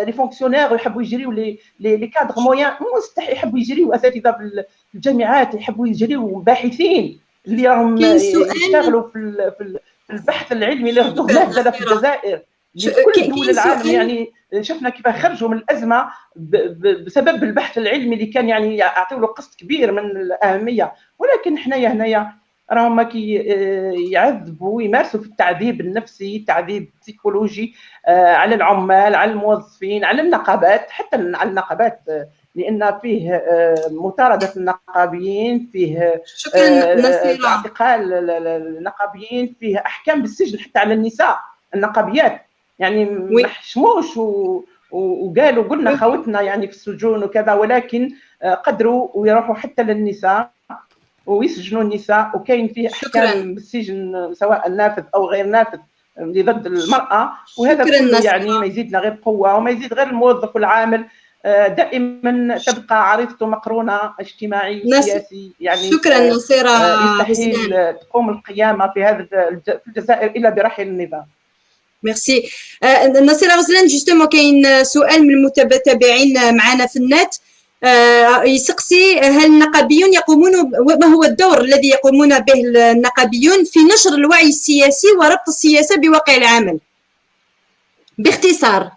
لي فونكسيونير ويحبوا يجريو لي كادر مويان، مستحيل يحبوا يجريو اساتذه في الجامعات، يحبوا يجريو باحثين اللي راهم يشتغلوا في البحث العلمي اللي ردوه مهزله في الجزائر لكل دول العالم. يعني شفنا كيف خرجوا من الازمه بسبب البحث العلمي اللي كان يعني يعطيو له قسط كبير من الاهميه. ولكن حنايا هنايا راهم كي يعذبوا ويمارسوا في التعذيب النفسي، تعذيب بسيكولوجي على العمال، على الموظفين، على النقابات، حتى على النقابات، لان فيه مطارده النقابيين، فيه اعتقال النقابيين، فيه احكام بالسجن حتى على النساء النقابيات. يعني ما حشموش وقالوا قلنا خوتنا يعني في السجون وكذا، ولكن قدروا ويروحوا حتى للنساء ويسجنوا النساء، وكاين فيه احكام بالسجن سواء نافذ او غير نافذ ضد المراه. وهذا كله يعني ما يزيدنا غير قوه وما يزيد غير الموظف والعامل دائما تبقى عريضته مقرونه اجتماعي وسياسي. يعني شكرا نصيرة، يستحيل تقوم القيامه في الجزائر الا برحيل النظام. ميرسي نصيرة غزلان. جوستومون كاين سؤال من المتابعين معنا في النت يسقسي هل النقابيون يقومون، ما هو الدور الذي يقومون به النقابيون في نشر الوعي السياسي وربط السياسة بواقع العمل؟ باختصار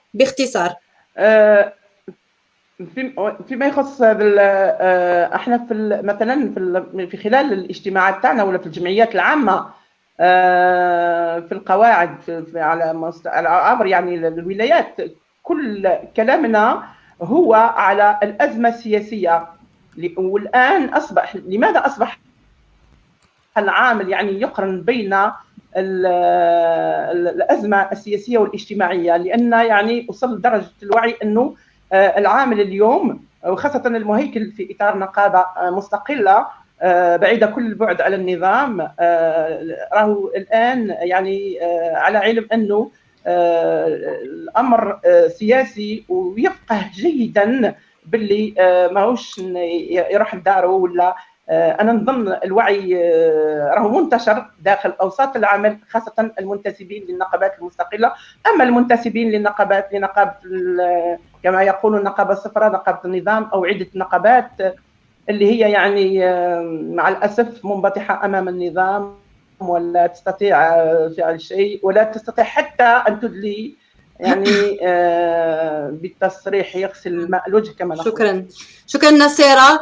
فيما يخص احنا مثلا في خلال الاجتماعات تاعنا ولا في الجمعيات العامه في القواعد على عبر يعني الولايات، كل كلامنا هو على الأزمة السياسية. والآن لماذا أصبح العامل يعني يقرن بين الأزمة السياسية والاجتماعية؟ لأن يعني وصل لدرجة الوعي أنه العامل اليوم وخاصة المهيكل في إطار نقابة مستقلة بعيدة كل البعد على النظام، راهو الآن يعني على علم أنه الامر سياسي ويفقه جيدا باللي ماهوش يروح لداره ولا. انا نظن الوعي راهو منتشر داخل اوساط العمل، خاصه المنتسبين للنقابات المستقله. اما المنتسبين للنقابات لنقابه كما يقولون النقابه الصفراء، نقابه النظام او عده نقابات اللي هي يعني مع الاسف منبطحه امام النظام ولا تستطيع فعل شيء، ولا تستطيع حتى أن تدلي يعني بالتصريح يغسل الماء الوجه كما نقول. شكرا نصيرة.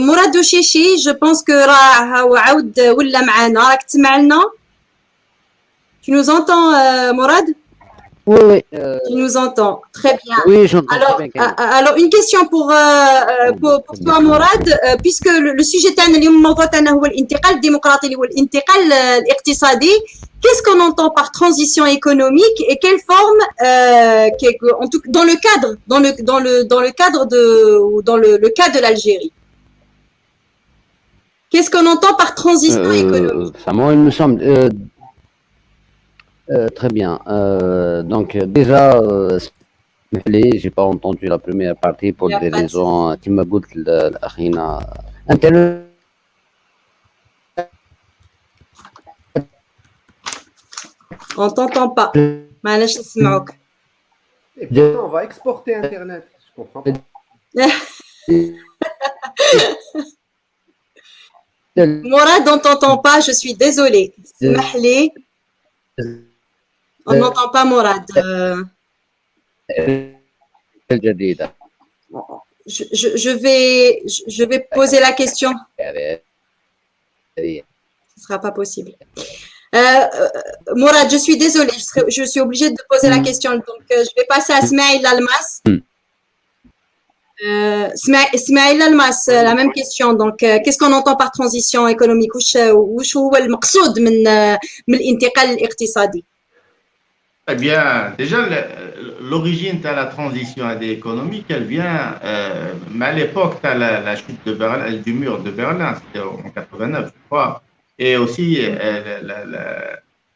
مراد وشيشي جو بونس كو راه عاود ولا معنا، راك تسمع لنا؟ Tu nous entends Morad? Oui. Tu nous entends très bien. Oui, j'entends très bien. Alors une question pour toi Morad, puisque le sujet تاعنا اليوم الموضوع تاعنا هو الانتقال الديمقراطي والانتقال الاقتصادي. Qu'est-ce qu'on entend par transition économique et quelle forme en tout dans le cadre le cas de l'Algérie? Qu'est-ce qu'on entend par transition économique? Moi, il me semble très bien. Donc déjà, j'ai pas entendu la première partie pour des raisons qui me goûtent l'Akhina. On t'entend pas. معلش نسمعوك. On va exporter Internet. Je comprends pas. Morad, on t'entend pas. Je suis désolée. Mahli. On n'entend pas Morad. Je vais poser la question. Ce ne sera pas possible. Morad, je suis désolée, je suis obligée de poser la question, donc je vais passer à Smaïl Almas. Smaïl Almas, la même question. Donc, qu'est-ce qu'on entend par transition économique? وش هو المقصود من الانتقال الاقتصادي؟ Eh bien, déjà, l'origine de la transition économique, elle vient, mais à l'époque, tu as la chute de Berlin, du mur de Berlin, c'était en 89, je crois, et aussi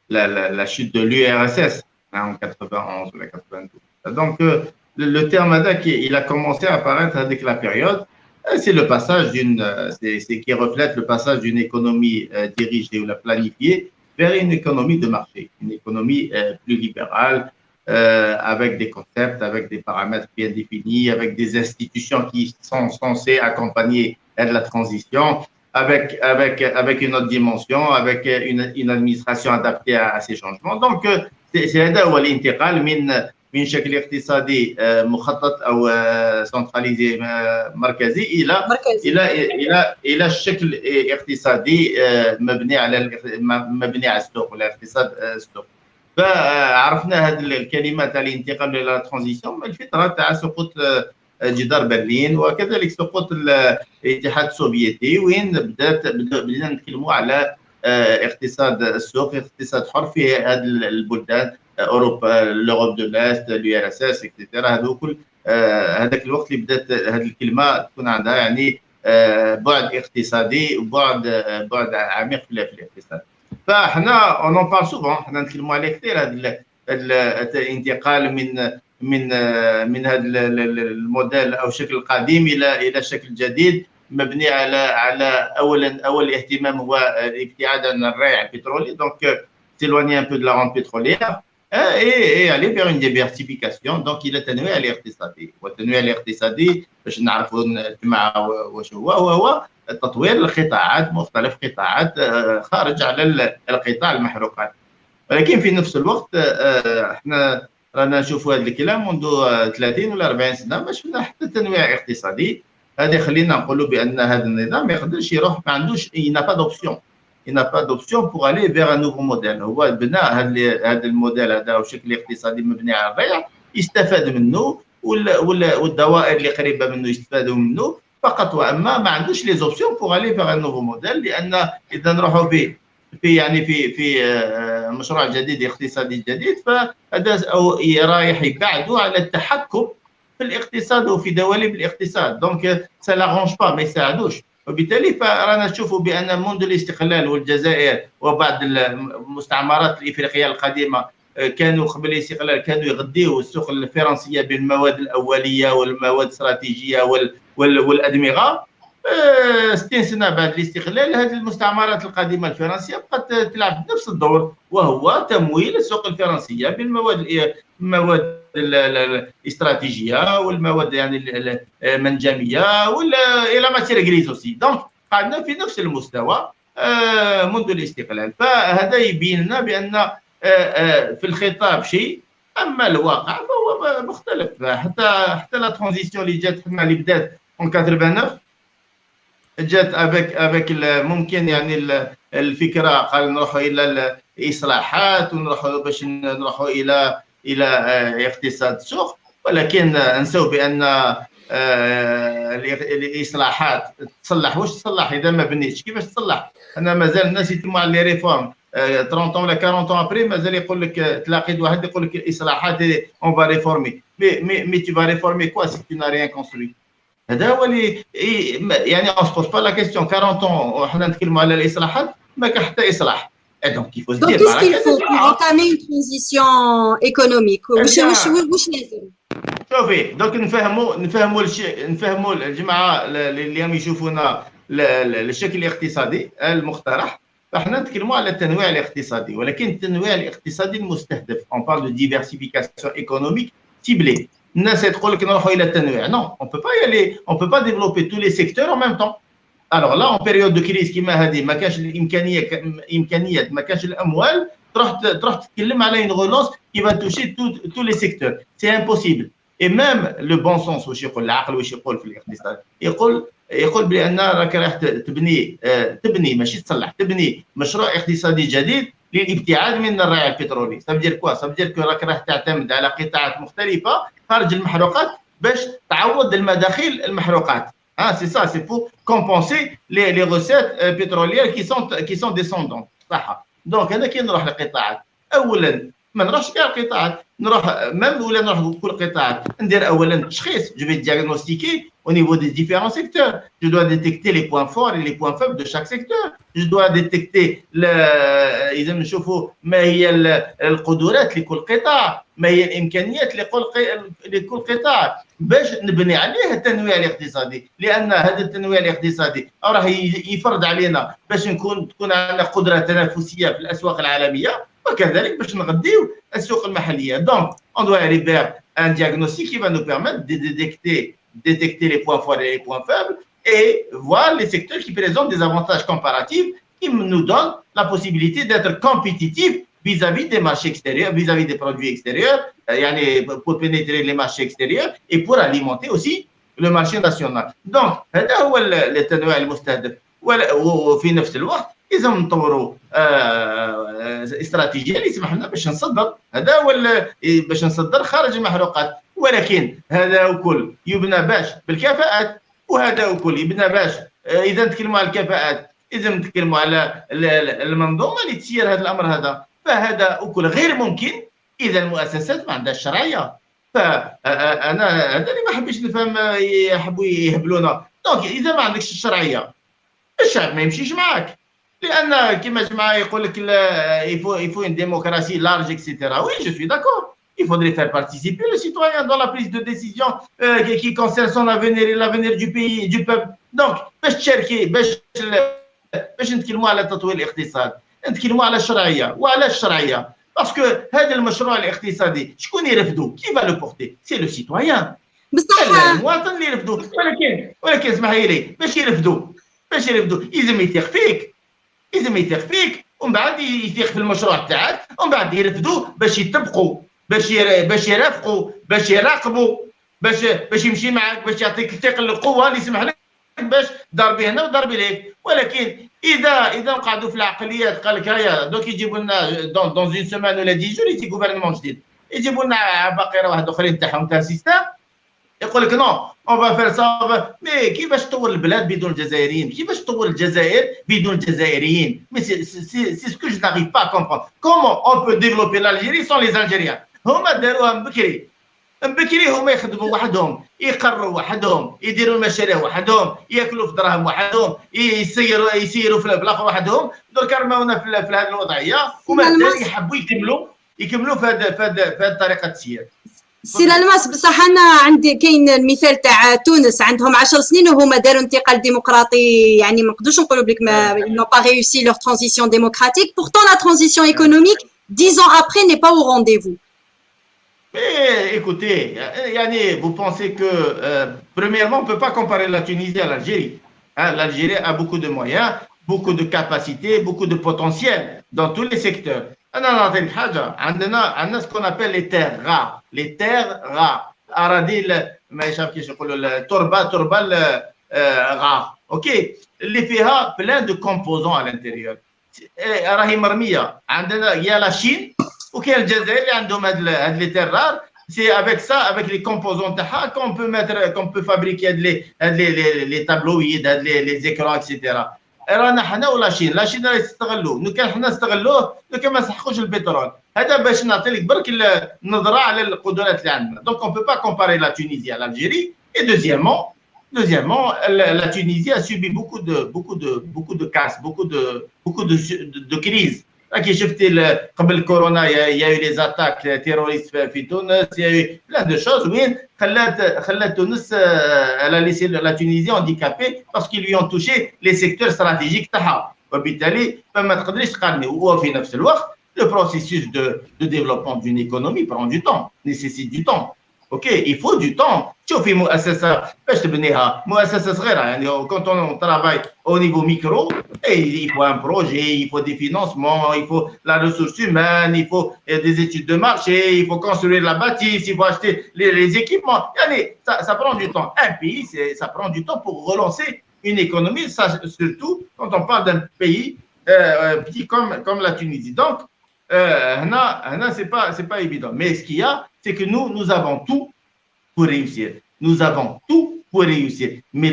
la chute de l'URSS en 91 ou la 92. Donc, le terme ADAC, il a commencé à apparaître avec la période. C'est le passage c'est qui reflète le passage d'une économie dirigée ou la planifiée vers une économie de marché, une économie plus libérale, avec des concepts, avec des paramètres bien définis, avec des institutions qui sont censées accompagner la transition, avec une autre dimension, avec une administration adaptée à ces changements. Donc, هذا هو الانتقال من شكل اقتصادي مخطط او سنتراليزي مركزي الى الشكل اقتصادي مبني على السوق ولا اقتصاد السوق. فعرفنا هذه الكلمه تاع الانتقال الى لا ترانزيسيون الفتره تاع سقوط جدار برلين وكذلك سقوط الاتحاد السوفيتي، وين بدينا نتكلموا على اقتصاد السوق، اقتصاد حر في هذه البلدان، اوروبا، لوروب دو لاست، اليو ار اس اس اكسترا. هذو كل هذاك الوقت اللي بدات هذه الكلمه تكون عندها يعني بعد اقتصادي وبعد عميق في الاقتصاد. فاحنا اون بار سوفون، حنا نتكلموا عليه كثير، هذا الانتقال من هذا الموديل او الشكل القديم الى الشكل الجديد مبني على اول اهتمام هو الابتعاد عن الريع البترولي، دونك s'éloigner un peu de la rente pétrolière et aller vers une diversification. Donc الى التنويع الاقتصادي، والتنويع الاقتصادي باش نعرفوا الجماعه واش هو تطوير القطاعات، مختلف قطاعات خارج على القطاع المحروقات. ولكن في نفس الوقت احنا رانا نشوفوا هذا الكلام منذ 30 ولا 40 سنه ما شفنا حتى تنويع اقتصادي. هذا خلينا نقولوا بان هذا النظام ما يقدرش يروح، ما عندوش n'a pas d'option pour aller vers un nouveau modèle. هو بناء هذا الموديل هذا وشكل اقتصادي مبني على الريع يستفاد منه، والدوائر اللي قريبه منه يستفادوا منه فقط، واما ما عندوش لي زوبسيون pour aller vers un nouveau modèle. لان اذا نروحوا في مشروع جديد اقتصادي جديد فهذا او رايح يبعدوا على التحكم في الاقتصاد وفي دواليب الاقتصاد، دونك سا لارونج با، ما يساعدوش. وبالتالي فرانا نشوفوا بان منذ الاستقلال والجزائر وبعض المستعمرات الافريقيه القديمه كانوا قبل الاستقلال كانوا يغذيوا السوق الفرنسيه بالمواد الاوليه والمواد الاستراتيجيه والادمغه. 60 سنه بعد الاستقلال هذه المستعمرات القديمه الفرنسيه بقت تلعب نفس الدور، وهو تمويل السوق الفرنسيه بالمواد الاستراتيجيه والمواد يعني المنجميه ولا الى ماتير غريز اوسي. دونك قعدنا في نفس المستوى منذ الاستقلال. فهذا يبين لنا بان في الخطاب شيء، اما الواقع فهو مختلف. حتى لا ترانزيسيون اللي جات اللي بدات في 89 جات افيك ممكن يعني الفكره قال نروحوا الى الاصلاحات ونروحوا باش نروحوا الى اقتصاد السوق، ولكن نسوا بان الاصلاحات تصلح. واش تصلح اذا ما بنيتش؟ كيفاش تصلح؟ انا مازال الناس يتموا على لي ريفورم 30 ولا 40 ابري مازال يقول لك تلاقي واحد يقول لك الاصلاحات اون با ريفورمي مي tu vas réformer quoi si tu n'as rien construit. هذا هو اللي يعني on se pose pas la question. 40 ans وحنا نتكلموا على الاصلاحات ما كان حتى اصلاح. Donc il faut se dire qu'est-ce qu'il faut pour entamer une transition économique واش لازم؟ شوفي دوك نفهموا الجماعه اللي هم يشوفونا الشكل الاقتصادي المقترح. فاحنا نتكلموا على التنويع الاقتصادي، ولكن التنويع الاقتصادي المستهدف on parle de diversification économique ciblée. الناس تقول لك نروحوا الى التنويع. non, on peut pas y aller, on peut pas développer tous les secteurs en même temps. alors là en période de crise كيما هذه ما كانش الامكانيات ما كانش الاموال تروح تتكلم على une relance qui va toucher tous les secteurs. c'est impossible. et même le bon sens واش يقول العقل واش يقول في الاقتصاد يقول بان راك راح تبني ماشي تصلح، تبني مشروع اقتصادي جديد للابتعاد من الريع البترولي. سافدير كوا؟ سافدير راك راح تعتمد على قطاعات مختلفه خارج المحروقات باش تعوض المداخيل المحروقات. c'est ça, c'est pour compenser les recettes pétrolières qui sont descendantes. صح. donc هذا كي نروح للقطاعات، اولا ما نروحش كاع القطاعات، نروح ميم ولا نروح كل القطاعات، ندير اولا تشخيص. جو في diagnostiquer au niveau des différents secteurs. Je dois détecter les points forts et les points faibles de chaque secteur. Je dois détecter اذا نشوفوا ما هي القدرات لكل قطاع، ما هي الامكانيات لكل قطاع، باش نبني عليه التنويع الاقتصادي. لان هذا التنويع الاقتصادي راه يفرض علينا باش تكون عندنا قدره تنافسيه في الاسواق العالميه، وكذلك باش نغذيو السوق المحليه. Donc on doit aller vers un diagnostic qui va nous permettre de détecter les points forts et les points faibles et voir les secteurs qui présentent des avantages comparatifs qui nous donnent la possibilité d'être compétitifs vis-à-vis des marchés extérieurs, vis-à-vis des produits extérieurs, pour pénétrer les marchés extérieurs et pour alimenter aussi le marché national. Donc هذا هو التنويع المستهدف. وفي نفس الوقت إذا نطوروا استراتيجيه اللي يسمح لنا باش نصدر، هذا هو باش نصدر خارج المحروقات. ولكن هذا الكل يبنى باش بالكفاءات، وهذا الكل يبنى باش اذا نتكلموا على الكفاءات، اذا نتكلموا على المنظومه اللي تسير هذا الامر هذا، فهذا الكل غير ممكن اذا المؤسسات ما عندهاش شرعيه. فانا هذا اللي ما حبيتش نفهم، يحبوا يهبلونا. دونك اذا ما عندكش الشرعيه الشعب ما يمشيش معاك، لان كما جماعه يقول لك il faut une démocratie large etc. Oui, je suis d'accord. Il faudrait faire participer le citoyen dans la prise de décision qui concerne son avenir et l'avenir du pays et du peuple. Donc باش تشاركي باش نتكلموا على تطوير الاقتصاد، نتكلموا على الشرعيه. وعلى الشرعيه باسكو هذا المشروع الاقتصادي شكون يرفضوا؟ كي va le porter؟ سي لو سيتويان، بصح المواطن اللي يرفضوا. ولكن اسمحي لي، باش يرفضوا لازم يثيق فيك، ومن بعد يثيق في المشروع تاعك، ومن بعد يرفضوا باش يطبقوا، باش يرافقوا، باش يراقبوا، باش يمشي معك، باش يعطيك الثقل القوه اللي يسمح لك باش ضربي هنا وضربي ليك. ولكن اذا قعدوا في العقليات قال لك هيا دوك يجيبوا لنا دون اون سيمين ولا 10 جور يجي غوفرنمون جديد، يجيبوا لنا عباقره واحد اخرين تاعهم تاع سيستم، يقول لك نو اون فا فير سا. مي كيفاش تطور البلاد بدون الجزائريين؟ كيفاش تطور الجزائر بدون الجزائريين؟ مي سي سكو جو ناريف با كومبروند. كومون اون بو ديفلوبي l'Algérie سون لي الجيريان؟ هما داروها من بكري هما يخدموا وحدهم، يقروا وحدهم، يديروا المشاريع وحدهم، ياكلوا في دراهم وحدهم، يسيروا في الاخر وحدهم. درك رماونا في هذه الوضعيه، ومازال يحبوا يكملوا في هذه الطريقه السير. سي لالماس، بصح انا عندي كاين المثال تاع تونس، عندهم 10 سنين وهما داروا انتقال ديمقراطي، يعني ما نقدروش نقولوا بلك ما n'ont pas réussi leur transition démocratique. Pourtant la transition économique 10 ans après n'est pas au rendez-vous. Mais écoutez, vous pensez que premièrement on ne peut pas comparer la Tunisie à l'Algérie. L'Algérie a beaucoup de moyens, beaucoup de capacités, beaucoup de potentiel dans tous les secteurs. أنا نعطيك حاجة، عندنا ce qu'on appelle les terres rares. Les terres rares. أراضي ما يشاف كيش يقولوا التربة rare. أوكي، اللي فيها plein de composants à l'intérieur. راهي مرمية. عندنا يا لا شين وكاين الجزائر اللي عندهم هاد لي terres rares. C'est avec ça, avec les composants تاعها qu'on peut fabriquer les tabloïds, les écrans, etc. رانا حنا ولا شين، لا شين راه يستغلوه، لو كان حنا نستغلوه، لو كان ما نسحقوش البترول. هذا باش نعطي لك برك النظره على القدرات اللي عندنا. دونك اون بو با كومباري لا تونيزي à l'Algérie. Et deuxièmement, la Tunisie a subi beaucoup de casses, beaucoup de crises. كي شفتي قبل كورونا il y a eu les attaques terroristes في تونس، il y a eu plein de choses وين خلات تونس elle a laissé la Tunisie handicapée parce qu'ils lui ont touché les secteurs stratégiques تاعها، وبالتالي فما تقدريش تقارني. وفي نفس الوقت le processus de développement d'une économie prend du temps, nécessite du temps. Ok, il faut du temps. شوفي مؤسسة باش تبنيها، مؤسسة صغيرة يعني quand on travaille au niveau micro, il faut un projet, il faut des financements, il faut la ressource humaine, il faut des études de marché, il faut construire la bâtisse, il faut acheter les équipements. Ça prend du temps. Un pays, ça prend du temps pour relancer une économie, ça, surtout quand on parle d'un pays petit comme la Tunisie. Donc, c'est pas évident. Mais ce qu'il y a, c'est que nous avons tout pour réussir. Nous avons tout pour réussir. Mais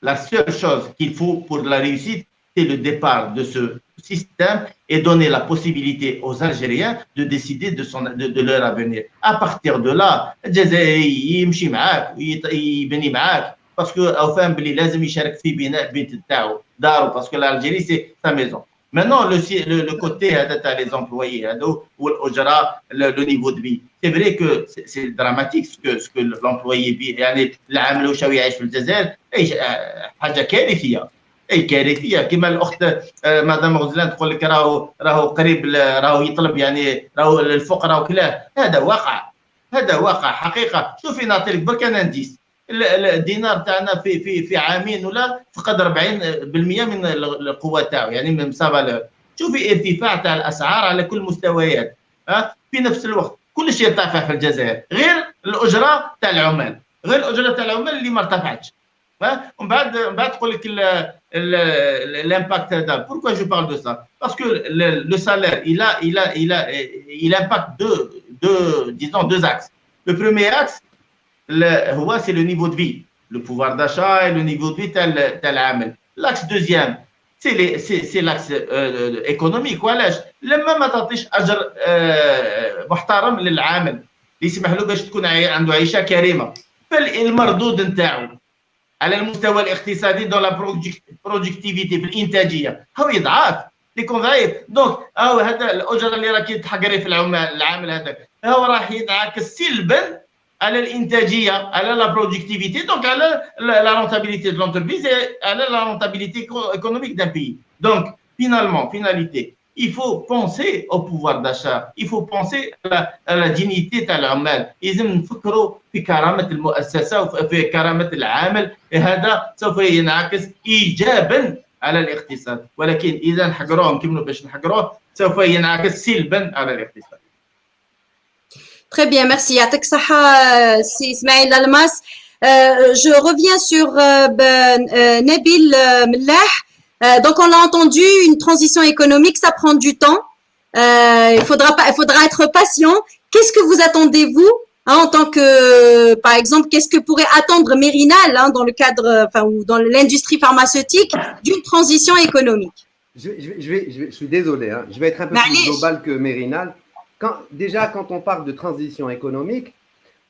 la seule chose qu'il faut pour la réussite, c'est le départ de ce système et donner la possibilité aux Algériens de décider de leur avenir. À partir de là, الجزائري يمشي معاك ويبني معاك باسكو او فاهم بلي لازم يشارك في بناء البيت تاعو دارو باسكو l'Algérie c'est sa maison. Maintenant, le côté des employés ou le niveau de vie, c'est vrai que c'est dramatique ce que l'employé vit. يعني العامل واش يعيش في الجزائر حاجه كارثيه. اي كارثيه كما الاخت مدام غزلان تقول لك راهو قريب راهو يطلب يعني راهو الفقراء وكلاه. هذا واقع حقيقه. شوفي نعطيك برك انا نديس الدينار تاعنا في عامين ولا فقد 40% من القوه تاعو يعني من سافالور. شوفي ارتفاع تاع الاسعار على كل المستويات. في نفس الوقت كل شيء ارتفع في الجزائر غير الاجره تاع العمال اللي ما ارتفعتش. ومن بعد تقول لك l'impact هذا. Pourquoi je parle de ça? Parce que le salaire il impacte deux axes. Le premier axe c'est le niveau de vie, le pouvoir d'achat et le niveau de vie تاع العامل. L'axe deuxième c'est l'axe économique. وعلاش؟ لما ما تعطيش اجر محترم للعامل اللي يسمح له باش تكون عنده عيشه كريمه، فالمردود نتاعو على المستوى الاقتصادي دون لا برودكتيفيتي في الانتاجيه هو يضعف يكون ضعيف. دونك هذا الاجره اللي راكي تحقري في العامل هذاك هو راح ينعكس سلبا على الانتاجيه على لا برودكتيفيتي دونك على لا رونتابيليتي دو لونتربريز على لا رونتابيليتي économique d'un pays. Donc finalité il faut penser au pouvoir d'achat, il faut penser à la dignité تاع العمال. لازم نفكروا في كرامه المؤسسه وفي كرامه العامل. هذا سوف ينعكس ايجابا على الاقتصاد، ولكن اذا نحقروه نكملوا باش نحقروه سوف ينعكس سلبا على الاقتصاد. Très bien, merci. يعطيك الصحة سي إسماعيل ألماس. Je reviens sur Nabil Mellah. Donc, on l'a entendu, une transition économique, ça prend du temps. Il faudra être patient. Qu'est-ce que vous attendez, vous, en tant que, par exemple, qu'est-ce que pourrait attendre Mérinal dans le cadre, ou dans l'industrie pharmaceutique d'une transition économique? Je suis désolé, je vais être un peu plus global que Mérinal. Quand on parle de transition économique,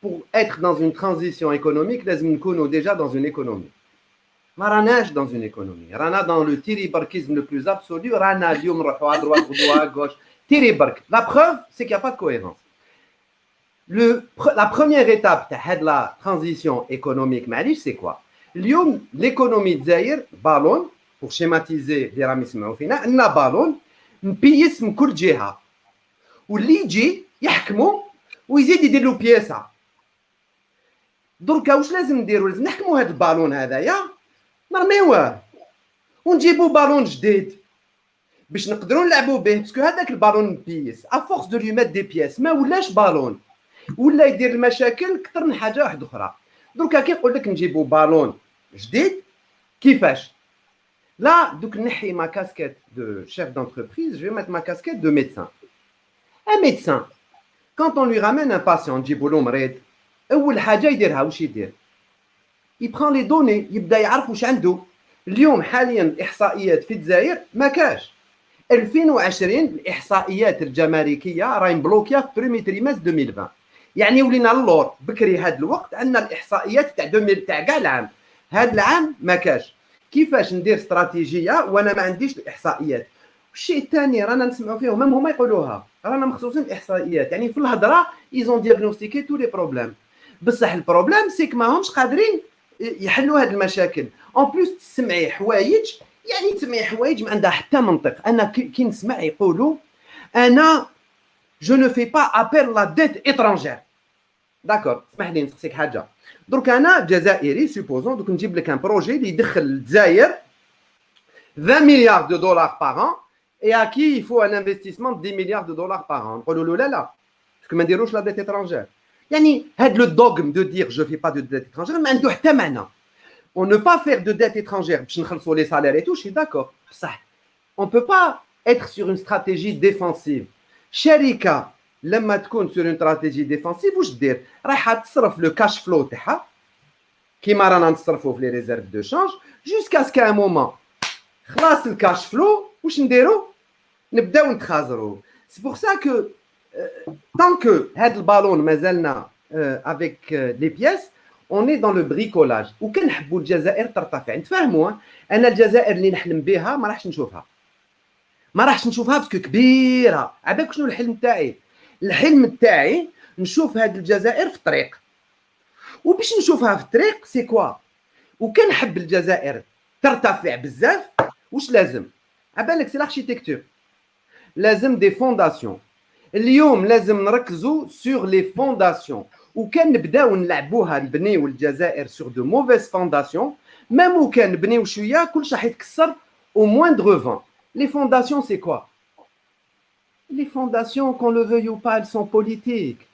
pour être dans une transition économique, لازم نكونوا déjà dans une économie. ما راناش dans une économie. رانا dans le tiribarkisme le plus absolu. رانا اليوم نروحوا à droite غدوة à gauche. تيريبرك. La preuve, c'est qu'il n'y a pas de cohérence. La première étape de la transition économique, c'est quoi? اليوم l'économie دزاير بالون pour schématiser les ramis سمعوا فينا عندنا بالون مبيس من كل جهة واللي يجي يحكموا ويزيد يدير له بياسة. دركا واش لازم نديروا؟ لازم نحكموا هذا البالون هذايا نرميوه ونجيبوا بالون جديد باش نقدروا نلعبوا به باسكو هذاك البالون مبيس افورس دو لي ميت دي بياس ما ولاش بالون ولا يدير المشاكل اكثر من حاجه واحده اخرى. دركا كي يقول لك نجيبوا بالون جديد كيفاش؟ لا دوك نحي ما كاسكيت دو شيف d'entreprise, je vais mettre ma casquette de médecin. Un médecin quand on lui ramène un patient نجيبوا له مريض اول حاجه يديرها واش يدير؟ il prend les données يبدا يعرف واش عنده. اليوم حاليا الاحصائيات في الجزائر ما كاش 2020 الاحصائيات الجماركيه راهي مبلوكيه في بريمي تريماس 2020 يعني ولينا اللور بكري هذا الوقت عندنا الاحصائيات تاع كاع العام. هذا العام ما كاش. كيفاش ندير استراتيجيه وانا ما عنديش الاحصائيات؟ الشيء الثاني رانا نسمعوا فيهم هم هما يقولوها رانا مخصوصين الاحصائيات يعني في الهضره ايزون دياغنوستيكي تو لي بروبليم بصح البروبليم سيك ماهمش قادرين يحلوا هذه المشاكل. اون بليس تسمعي حوايج يعني تسمعي حوايج ما عندها حتى منطق. انا كي نسمع يقولوا انا جو نو في با ابيل لا ديت اترونجير. داكور اسمح لي نسقسيك حاجه. درك انا جزائري سوبوزون دوك نجيب لك ان بروجي اللي يدخل الجزائر 20 مليار دو دولار باغ ان et à qui il faut un investissement de 10 milliards de dollars par an. نقولوا لا parce que ما نديروش لا ديت étrangère. يعني هاد لو دوغم دو دير جو في با دو ديت étrangère ما عنده حتى معنى. On ne pas faire de dette étrangère باش نخلصوا les salaires et tout, je suis d'accord. بصح on peut pas être sur une stratégie défensive. شركه لما تكون sur une stratégie défensive واش دير؟ رايحه تصرف لو كاش فلو تاعها كيما رانا نصرفوا في لي ريزيرف دو شانج jusqu'à ce qu'à un moment خلاص الكاش فلو واش نديرو نبداو نتخازروا. سي بور سا كو tant que هاد البالون مازالنا avec les pièces on est dans le bricolage. وكنحبوا الجزائر ترتفع نتفاهموا. انا الجزائر اللي نحلم بها ما راحش نشوفها باسكو كبيره. عباك شنو الحلم تاعي؟ الحلم تاعي نشوف هاد الجزائر في الطريق. وباش نشوفها في الطريق سي كوا؟ وكنحب الجزائر ترتفع بزاف واش لازم؟ عبالك سي لاركيتكتور. لازم دي فونداسيون. اليوم لازم نركزوا سور لي فونداسيون. وكان نبداو نلعبوها نبنيو الجزائر سور دو موفيز فونداسيون ميم وكان نبنيو شويه كلش راح يتكسر au moindre vent. Les fondations c'est quoi? Les fondations qu'on le veuille ou pas elles sont politiques.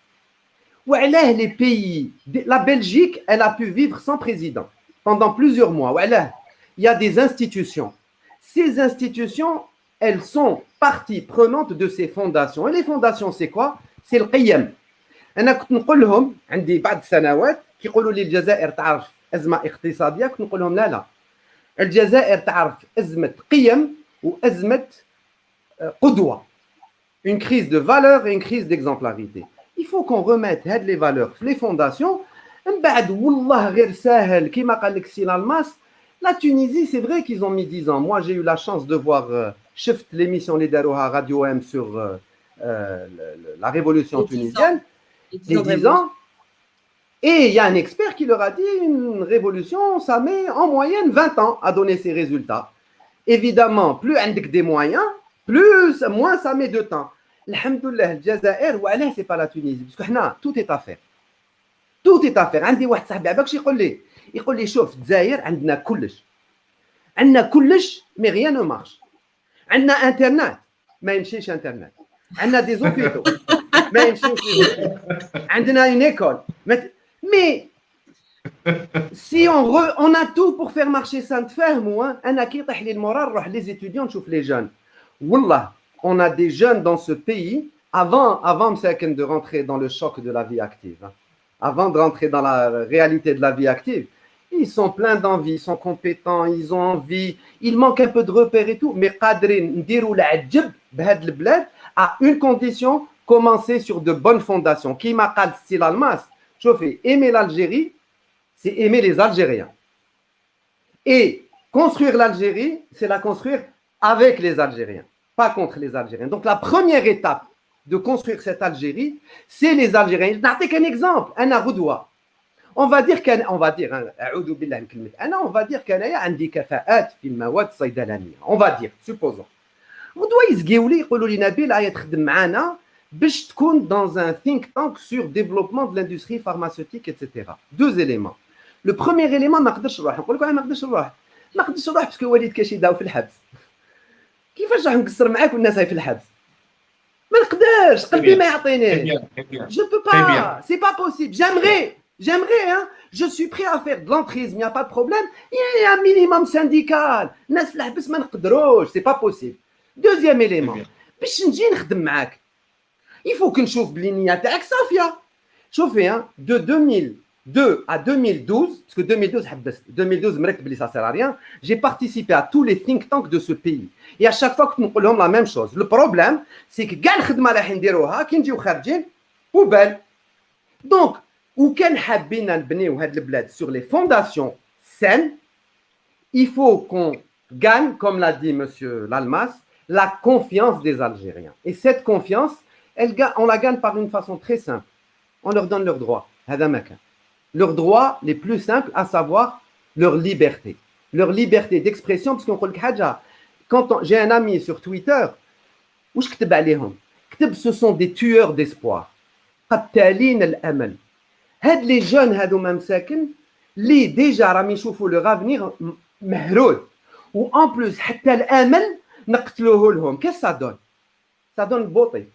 وعلاه les pays, la Belgique elle a pu vivre sans président pendant plusieurs mois. وعلاه il y a des institutions. Ces institutions elles sont partie prenante de ces fondations. Et les fondations c'est quoi? C'est القيم. انا كنت نقول لهم عندي بعض السنوات كيقولوا لي الجزائر تعرف ازمه اقتصاديه، كنت نقول لهم لا الجزائر تعرف ازمه قيم وازمه قدوه. Une crise de valeur et une crise d'exemplarité. Il faut qu'on remette هاد les valeurs في les fondations. من بعد والله غير ساهل كيما قال لك سي لالماس. La Tunisie c'est vrai qu'ils ont mis 10 ans. Moi j'ai eu la chance de voir شفت l'émission اللي داروها راديو ام sur la révolution tunisienne. Les 10 ans. Et il y a un expert qui leur a dit une révolution, ça met en moyenne 20 ans à donner ses résultats. Évidemment, plus عندك des moyens, moins ça met de temps. Alhamdoulilah, الجزائر وعلاه c'est pas la Tunisie parce que حنا tout est à faire. Tout est à faire. عندي واحد صاحبي عباك يقول لي شوف الجزائر عندنا كلش mais rien ne marche. عندنا انترنت ما يمشيش انترنت. عندنا des hôpitaux ما يمشيوش عندنا une école. Mais si on a tout pour faire marcher ça نتفاهموا. انا كي يطيح لي المورال نروح les étudiants نشوف les jeunes. والله on a des jeunes dans ce pays avant مساكن de rentrer dans le choc de la vie active. Avant de rentrer dans la réalité de la vie active, ils sont pleins d'envie, ils sont compétents, ils ont envie, il manque un peu de repères et tout, mais قادرين نديروا العجب بهاد البلاد à une condition: commencer sur de bonnes fondations. كيما قال سي لالماس شوفي aimer l'Algérie c'est aimer les Algériens et construire l'Algérie c'est la construire avec les Algériens, pas contre les Algériens. Donc la première étape de construire cette Algérie c'est les Algériens. نعطيك un exemple. أنا غدوة on va dire أعوذ بالله من كلمة أنا on va dire كأنايا عندي كفاءات في المواد الصيدلانية. on va dire supposons غدوة يزقيو لي يقولوا لي نبيل هيا تخدم معنا باش تكون dans un think tank sur développement de l'industrie pharmaceutique etc. Deux éléments. Le premier élément ما نقدرش نروح. نقول لكم ما نقدرش نروح باسكو وليد كاشيدا في الحبس. كيفاش راح نقصر معاك والناس هاي في الحبس؟ ما نقدرش قلبي ما يعطيني. Je peux pas, c'est pas possible. J'aimerais hein. Je suis prêt à faire de l'entrisme, il n'y a pas de problème. Il y a un minimum syndical. الناس في الحبس ما نقدروش, c'est pas possible. Deuxième élément. باش نجي نخدم معاك il faut que نشوف بلي النية تاعك صافية. شوفي hein, de 2002 à 2012 parce que 2012 حبست 2012 مركت بلي ça sert à rien. J'ai participé à tous les think tanks de ce pays et à chaque fois كنت نقول لهم la même chose. Le problème c'est que كاع الخدمة اللي راح نديروها كي نجيو خارجين poubelle. Donc وكان حابين نبنيو هاد البلاد sur les fondations saines, il faut qu'on gagne, comme l'a dit monsieur Lalmas, la confiance des Algériens. Et cette confiance, on la gagne par une façon très simple. On leur donne leurs droits. Leurs droits les plus simples, à savoir leur liberté. Leur liberté d'expression, parce qu'on quand j'ai un ami sur Twitter, où je كتب عليهم كتب ce sont des tueurs d'espoir. قتالين الأمل. هاد les jeunes هادوما مساكن اللي ديجا راهم يشوفوا leur avenir مهرود. وان بلوس حتى الامل نقتلوه لهم. كيف ça donne? Ça donne beauté.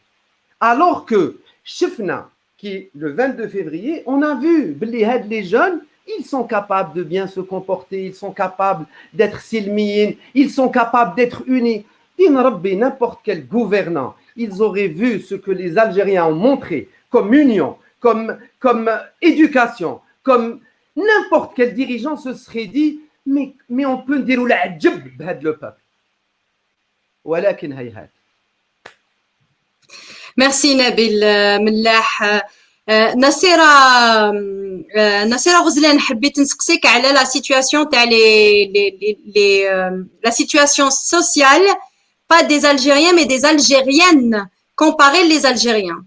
Alors que شفنا qui le 22 février on a vu بلي هاد les jeunes ils sont capables de bien se comporter, ils sont capables d'être silmiyin, ils sont capables d'être unis. Din Rabbi, n'importe quel gouvernant, ils auraient vu ce que les Algériens ont montré comme union, comme éducation, comme n'importe quel dirigeant se serait dit mais on peut dire le peuple. ولكن هيهات. ميرسي نبيل ملاح. نصيرة غزلان حبيت نسقسيك على لا سيتوياسيون تاع لا سيتوياسيون سوسيال pas des Algériens mais des Algériennes comparer les Algériens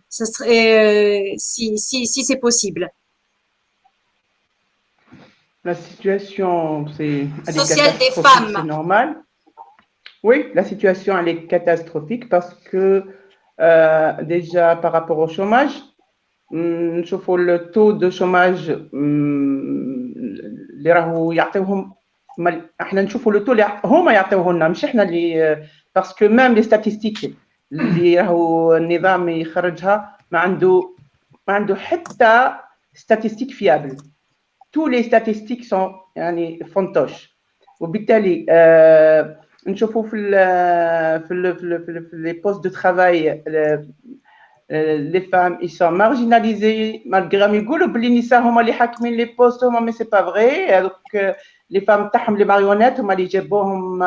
si c'est possible. La situation sociale des femmes, c'est normal. Oui, la situation elle est catastrophique parce que déjà par rapport au chômage, نشوفوا le taux de chômage اللي راهو يعطيوهم احنا نشوفوا le taux اللي هما يعطيوه لنا مش احنا اللي parce que même les statistiques اللي راهو النظام يخرجها ما عنده حتى statistique fiable. tous les statistiques sont يعني فونتوش وبالتالي نشوفوا في les postes de travail les femmes ils sont marginalisées malgré ما يقولوا بلي النساء هما اللي حاكمين لي بوست هما mais c'est pas vrai. donc les femmes تاعهم لي ماريونيت هما اللي جابوهم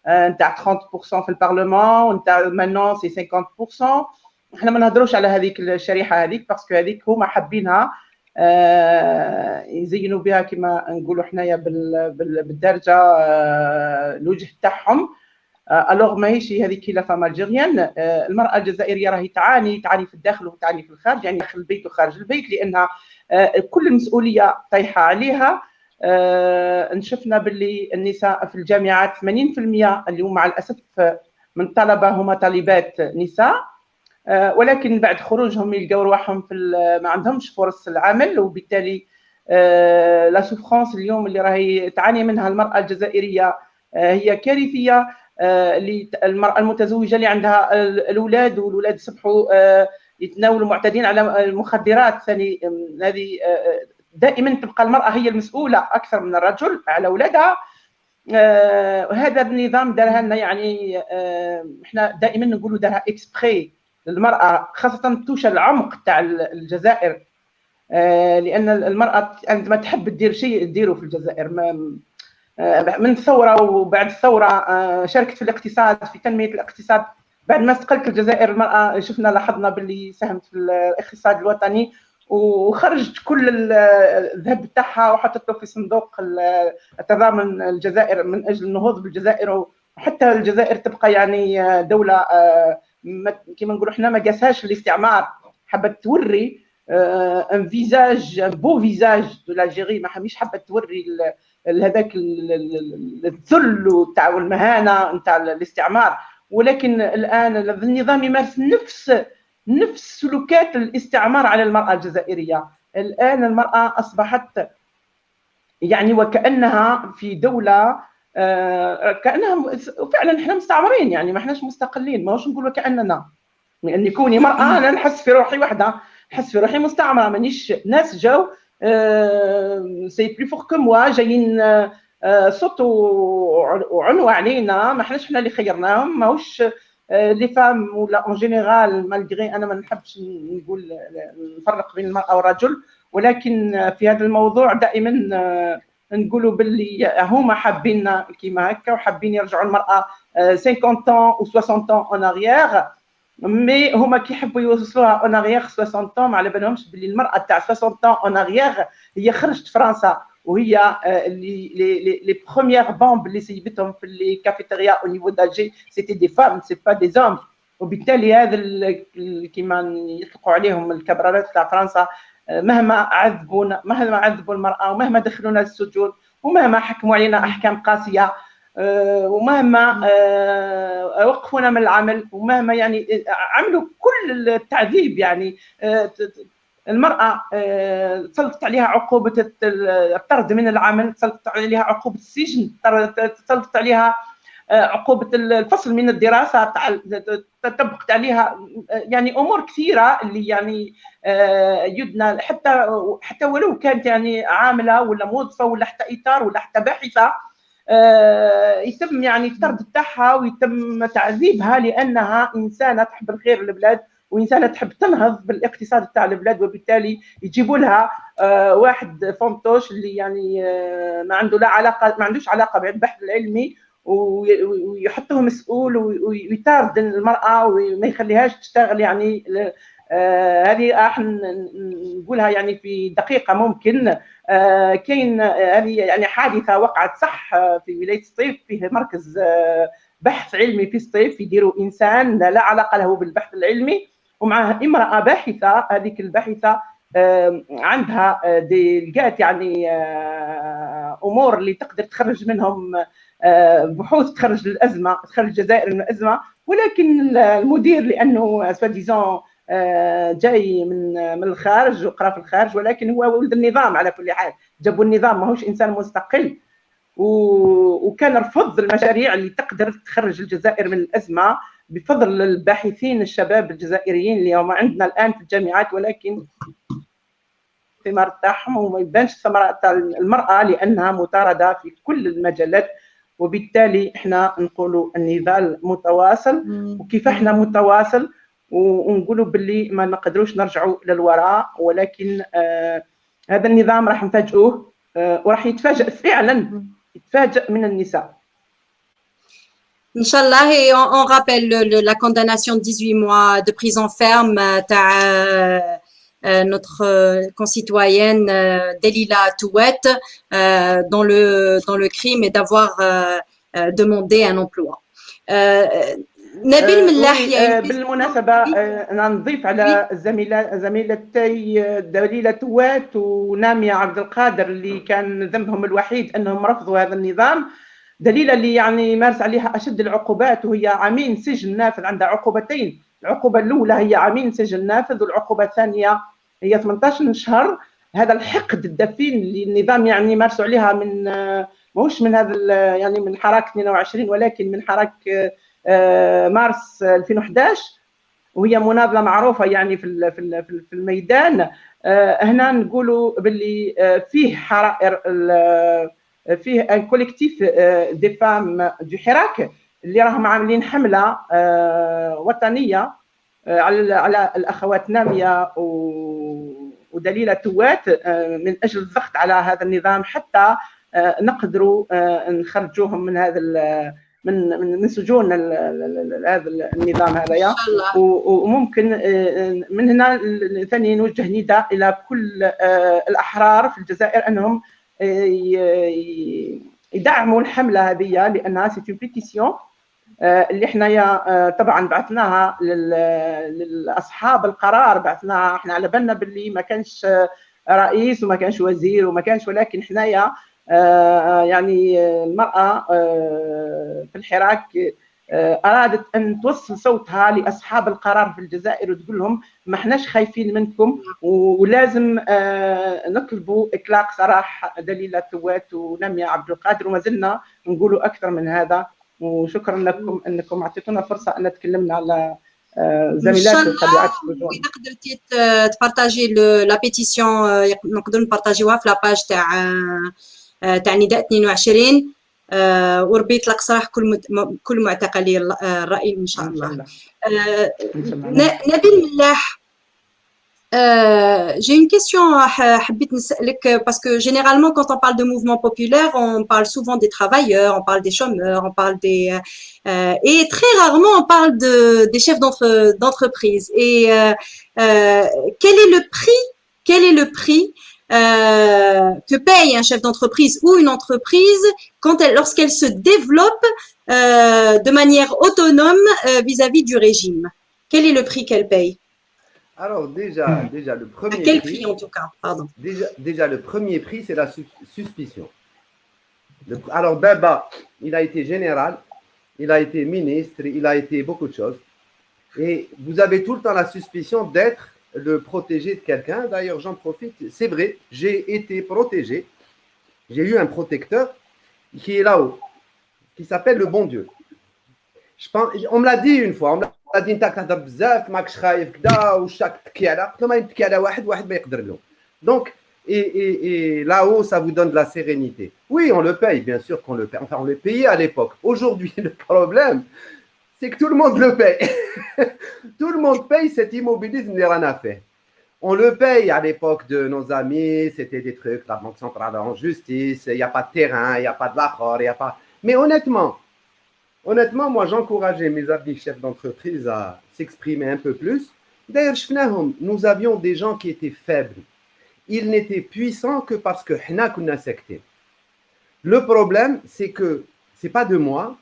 نتاع 30% في البرلمان ونتاع maintenant c'est 50%. احنا ما نهضروش على هذيك الشريحه هذيك باسكو هذيك هما حابينها يزينوا بها كما نقولوا حنايا بالدرجه الوجه تاعهم. الوغ ماهيش هذيك لا فام الجيريان. المراه الجزائريه راهي تعاني في الداخل وتعاني في الخارج يعني داخل البيت وخارج البيت لانها كل المسؤوليه طايحه عليها. شفنا باللي النساء في الجامعات 80% اللي هم مع الاسف من طلبه هما طالبات نساء ولكن بعد خروجهم يلقاو رواحهم ما عندهمش فرص العمل وبالتالي لا سوفرانس اليوم اللي راهي تعاني منها المراه الجزائريه هي كارثيه. المراه المتزوجه اللي عندها الاولاد والولاد يصبحوا يتناولوا معتادين على المخدرات ثاني هذه دائما تبقى المراه هي المسؤوله اكثر من الرجل على اولادها. هذا النظام دارها لنا يعني احنا دائما نقولوا دارها اكسبري للمراه خاصه توش العمق تاع الجزائر لان المراه عندما تحب تدير شيء تديره في الجزائر. من الثوره وبعد الثوره شاركت في الاقتصاد في تنميه الاقتصاد. بعد ما استقلت الجزائر المراه شفنا لاحظنا باللي ساهمت في الاقتصاد الوطني وخرجت كل الذهب تاعها وحطته في صندوق التضامن الجزائر من اجل النهوض بالجزائر وحتى الجزائر تبقى يعني دوله كما نقولوا احنا ما قاسهاش الاستعمار. حبت توري ان فيزاج بو فيزاج دو لاجيري ما مش حابه توري هذاك الذل تاع المهانه نتاع الاستعمار. ولكن الان النظام يمارس نفس سلوكات الاستعمار على المراه الجزائريه. الان المراه اصبحت يعني وكانها في دوله كانها فعلا احنا مستعمرين يعني ما احناش مستقلين. ماهوش نقولوا كاننا لاني كوني مراه انا نحس في روحي وحده نحس في روحي مستعمره مانيش ناس جاو سي بلو فور كو موا جايين صوتوا وعنوا علينا ما احناش حنا اللي خيرناهم. ماهوش لي فام ولا اون جينيرال مالغري انا ما نحبش نقول نفرق بين المراه والرجل ولكن في هذا الموضوع دائما نقولوا باللي هما حابين كيما هكا وحابين يرجعوا المراه 50 ans ou 60 ans en arrière مي هما كيحبوا يوصلوها اون اريير 60 ans ما على بالهمش باللي المراه تاع 60 ans en arrière هي خرجت فرنسا وهي لي بروميير بومب اللي سيبتهم في لي كافيتيريا او نيفو دالجي سيتي دي فام سي با دي زوم. وبالتالي هذا كيما يطلقوا عليهم الكبرارات تاع فرنسا مهما عذبوا المراه ومهما دخلونا للسجون ومهما حكموا علينا احكام قاسيه ومهما وقفونا من العمل ومهما يعني عملوا كل التعذيب يعني المرأة تسلطت عليها عقوبة الطرد من العمل تسلطت عليها عقوبة السجن تسلطت عليها عقوبة الفصل من الدراسة طبقت عليها يعني أمور كثيرة اللي يعني يدنا حتى ولو كانت يعني عاملة ولا موظفة ولا حتى إطار ولا حتى باحثة يتم يعني الطرد تاعها ويتم تعذيبها لأنها إنسانة تحب الخير للبلاد وإنسانة تحب تنهض بالاقتصاد تاع البلاد. وبالتالي يجيبوا لها واحد فونتوش اللي يعني ما عندوش علاقة بالبحث العلمي ويحطه مسؤول ويطارد المرأة وما يخليهاش تشتغل يعني. هذه راح نقولها يعني في دقيقة ممكن. كاين هذه يعني حادثة وقعت صح في ولاية سطيف، فيه مركز بحث علمي في سطيف يديروا إنسان لا علاقة له بالبحث العلمي، ومعها امرأة باحثة. هذيك الباحثة عندها لقات يعني أمور اللي تقدر تخرج منهم بحوث تخرج الأزمة، تخرج الجزائر من الأزمة، ولكن المدير لأنه سواديزون جاي من الخارج وقرا في الخارج، ولكن هو ولد النظام على كل حال، جابوا النظام ماهوش إنسان مستقل، وكان رفض المشاريع اللي تقدر تخرج الجزائر من الأزمة بفضل الباحثين الشباب الجزائريين اللي هم عندنا الآن في الجامعات، ولكن الثمار تاعهم وما يبانش ثمرة المرأة لأنها مطاردة في كل المجالات. وبالتالي احنا نقولوا النضال متواصل، وكيف احنا متواصل ونقولوا باللي ما نقدروش نرجعوا للوراء، ولكن هذا النظام راح نفاجئوه وراح يتفاجئ فعلا، يتفاجئ من النساء. Inch'Allah, et on rappelle la condamnation de 18 mois de prison ferme notre concitoyenne Delila Touet dans le crime et d'avoir demandé un emploi. نبيل ملاح بالمناسبة نضيف على زميلتي دليلة توات ونامية عبد القادر اللي كان ذنبهم الوحيد أنهم رفضوا هذا النظام. دليلة اللي يعني مارس عليها أشد العقوبات وهي عامين سجن نافذ، عندها عقوبتين، العقوبة الأولى هي عامين سجن نافذ، والعقوبة الثانية هي 18 شهر. هذا الحقد الدفين اللي النظام يعني مارسوا عليها من ماهوش من هذا يعني من حراك 22 ولكن من حراك مارس 2011، وهي مناضله معروفه يعني في الميدان. هنا نقولوا باللي فيه حرائر، فيه ان كوليكتيف دي فام دو حراك اللي راهم عاملين حمله وطنيه على الاخوات ناميه ودليله توات من اجل الضغط على هذا النظام حتى نقدروا نخرجوهم من هذا من سجون هذا النظام هذايا. وممكن من هنا ثاني نوجه نداء الى كل الاحرار في الجزائر انهم يدعموا الحمله هذه، لانها سي اون بيتيسيون اللي حنايا طبعا بعثناها للاصحاب القرار، بعثناها احنا على بالنا باللي ما كانش رئيس وما كانش وزير وما كانش، ولكن حنايا يعني المرأة في الحراك أرادت أن توصل صوتها لأصحاب القرار في الجزائر وتقول لهم ما احناش خايفين منكم، ولازم نطلبوا إطلاق سراح دليلة توات ونامية عبد القادر، وما زلنا نقولوا أكثر من هذا. وشكرا لكم أنكم أعطيتونا فرصة أن تكلمنا على زميلات الطبيعات. وإذا قدرتي تبارطاجي لا بيتيسيون نقدروا نبارطاجيوها في لاباج تاع نداء 22 وربي يطلق سراح كل معتقلي الرأي إن شاء الله. نبيل ملاح، j'ai une question حبيت نسألك parce que généralement quand on parle de mouvement populaire on parle souvent des travailleurs, on parle des chômeurs, on parle des et très rarement on parle des chefs d'entreprise. Et quel est le prix que paye un chef d'entreprise ou une entreprise lorsqu'elle se développe de manière autonome vis-à-vis du régime? Quel est le prix qu'elle paye? Alors déjà le premier prix. À quel prix en tout cas? Pardon. Déjà le premier prix, c'est la suspicion. Alors Baba, il a été général, il a été ministre, il a été beaucoup de choses. Et vous avez tout le temps la suspicion d'être le protégé de quelqu'un. D'ailleurs, j'en profite, c'est vrai, j'ai été protégé. J'ai eu un protecteur qui est là-haut, qui s'appelle le bon Dieu. Je pense, on me l'a dit une fois, on me l'a dit انت كتهضر بزاف ماكش خايف كذا وشاك تكي على قلت له ما يتكي على واحد ما يقدر له. Donc et là-haut ça vous donne de la sérénité. Oui, on le paye, bien sûr qu'on le paye. Enfin, on le payait à l'époque. Aujourd'hui, le problème c'est que tout le monde le paye. Tout le monde paye cet immobilisme des rien à faire. On le paye à l'époque de nos amis, c'était des trucs, la banque centrale en justice, il n'y a pas de terrain, il n'y a pas de l'accord, il n'y a pas. Mais honnêtement, Honnêtement, moi, j'encourageais mes amis chefs d'entreprise à s'exprimer un peu plus. D'ailleurs, nous avions des gens qui étaient faibles. Ils n'étaient puissants que parce que حنا كنا ساكتين. Le problème, c'est que, c'est pas de moi,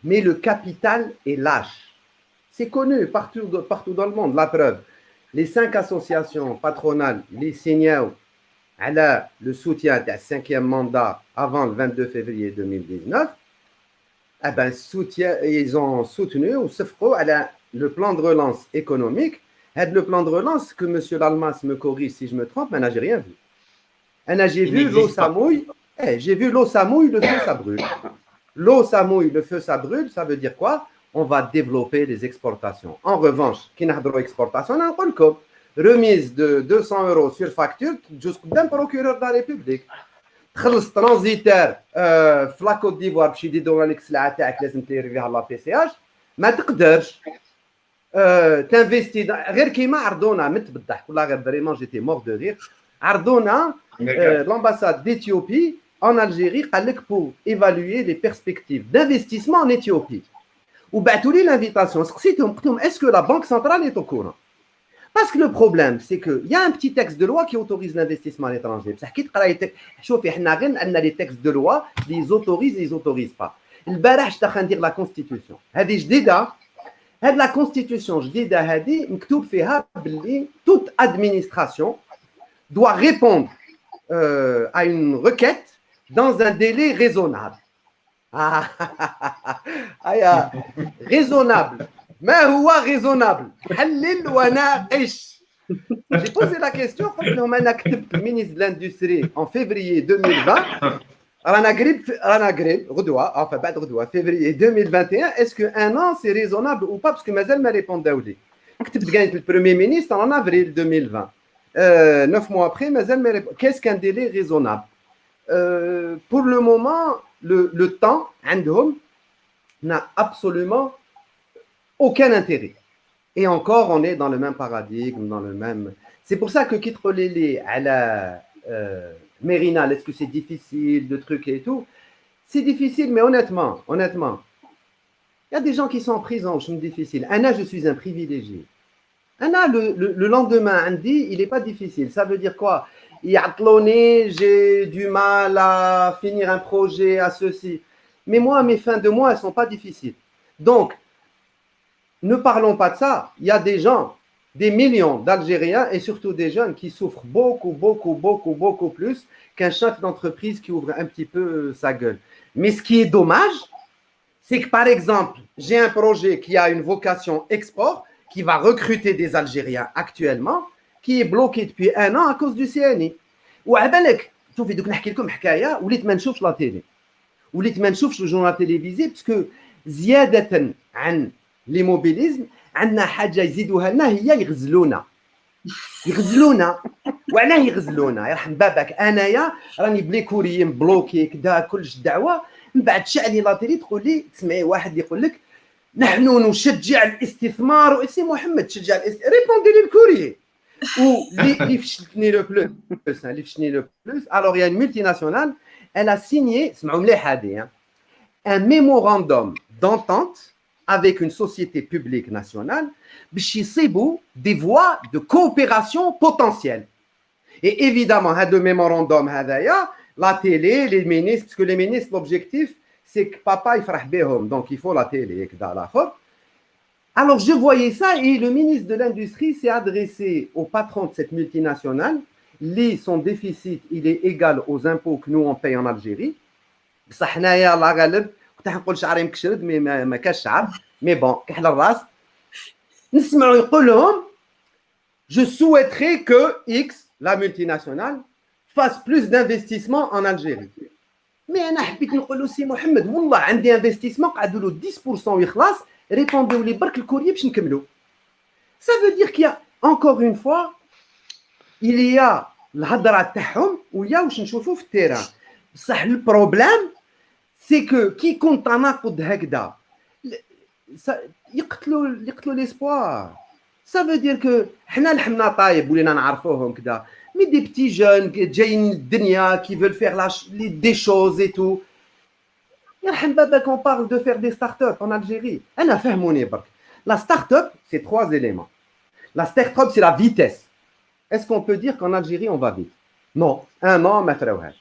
mais le capital est lâche. C'est connu partout dans le monde, la preuve. Les 5 associations patronales, les signaux à le soutien du 5e mandat avant le 22 février 2019, eh ben, ils ont soutenu ou le plan de relance économique. Le plan de relance que M. Lalmas me corrige si je me trompe, mais j'ai rien vu. J'ai vu l'eau ça mouille, j'ai vu l'eau ça mouille, le feu ça brûle. L'eau ça mouille, le feu ça brûle, ça veut dire quoi? On va développer les exportations. En revanche, qui n'a pas d'exportation, on a un remise de 200 € sur facture jusqu'au procureur de la République. تخلص ترانزيتير في لا كوت ديفوار باش يديروا لك السلعه تاعك لازم تيريفيها لا بي سي اش ما تقدرش تنفيستي غير كيما عرضونا مت بالضحك والله غير فريمون جيتي مور دو رير عرضونا l'ambassade d'Éthiopie en Algérie قال لك pour évaluer les perspectives d'investissement en Éthiopie وبعثوا لي l'invitation سقسيتهم قلت لهم est-ce que la banque centrale est au courant. Parce que le problème, c'est qu'il y a un petit texte de loi qui autorise l'investissement à l'étranger. بصح كي تقراي شوفي حنا غير عندنا لي تكست دو لوا اللي autorisent et ils autorisent pas. البارح شتا ندير لا كونستيتيوشن هذه جديده. هاد لا كونستيتيوشن جديده هذه مكتوب فيها باللي toute administration doit répondre à une requête dans un délai raisonnable. Raisonnable. ما هو raisonnable حلل وناقش. J'ai posé la question قلت لهم انا كتبت المينيستر de l'industrie en février 2020 رانا قريب غدوه enfin بعد غدوه février 2021 est-ce que un an c'est raisonnable ou pas parce que مازال ما ريبونداو لي. كتبت قالت البريمير مينيستر en avril 2020 9 mois après مازال ما qu'est-ce qu'un délai raisonnable. Pour le moment le temps عندهم n'a absolument aucun intérêt. Et encore, on est dans le même paradigme, dans le même... C'est pour ça que quitte relais à la Mérinal, est-ce que c'est difficile, de trucs et tout? C'est difficile, mais honnêtement, il y a des gens qui sont en prison, je me difficile. Anna, je suis un privilégié. Anna, le lendemain, Andy, il n'est pas difficile. Ça veut dire quoi? J'ai du mal à finir un projet, à ceci. Mais moi, mes fins de mois, elles ne sont pas difficiles. Donc, ne parlons pas de ça. Il y a des gens, des millions d'Algériens et surtout des jeunes qui souffrent beaucoup plus qu'un chef d'entreprise qui ouvre un petit peu sa gueule. Mais ce qui est dommage, c'est que par exemple, j'ai un projet qui a une vocation export, qui va recruter des Algériens actuellement, qui est bloqué depuis 1 an à cause du CNI. وعبالك شوفي دوك نحكي لكم حكايه وليت ما نشوفش لا تيلي وليت ما نشوفش الجورنال تيليفيزي باسكو زياده عن ليموبيليزم عندنا حاجه يزيدوها لنا هي يغزلونا وعلاه يغزلونا يرحم بابك انايا راني بلي كوريي مبلوكي كدا كلش دعوه من بعد شعلي لا تيلي تقول لي تسمعي واحد يقول لك نحن نشجع الاستثمار وسي محمد تشجع ريبوندي لي الكوريي اللي فشلتني لو بلوس alors il y a une multinationale elle a signé اسمعوا مليح هذه un mémorandum d'entente avec une société publique nationale باش يصيبوا des voies de coopération potentielle. Et évidemment, هذا le mémorandum هذايا la télé, les ministres, parce que les ministres, l'objectif, c'est que papa يفرح بهم, donc il faut la télé كذا الآخر. Alors je voyais ça et le ministre de l'Industrie s'est adressé au patron de cette multinationale. Son déficit, il est égal aux impôts que nous on paye en Algérie. بصح حنايا الله غالب كنت نقول شعري مكشرد مي ما كاش شعر مي بون كحل الراس نسمعوا يقول لهم je souhaiterais que X la multinationale fasse plus d'investissement en Algérie. Mais انا حبيت نقول له سي محمد والله عندي انفستيسمون قعدوا له 10% ويخلص ريبوندوا لي برك الكورية باش نكملوا. Ça veut dire qu'il y a encore une fois il y a الهضره تاعهم ويا واش نشوفوا في التيران. بصح البروبليم سي كو كي يكون تناقض هكذا يقتلوا ليسبوار. Ça veut dire que حنا لحمنا طايب ولينا نعرفوهم كذا مي دي بتي جون جايين الدنيا كي veulent faire des choses et tout. يرحم باباك on parle de faire des startups en Algérie. أنا فهموني برك. La startup, c'est 3 éléments. La startup, c'est la vitesse. Est-ce qu'on peut dire qu'en Algérie, on va vite? Non. Un an, ما فراوهاش.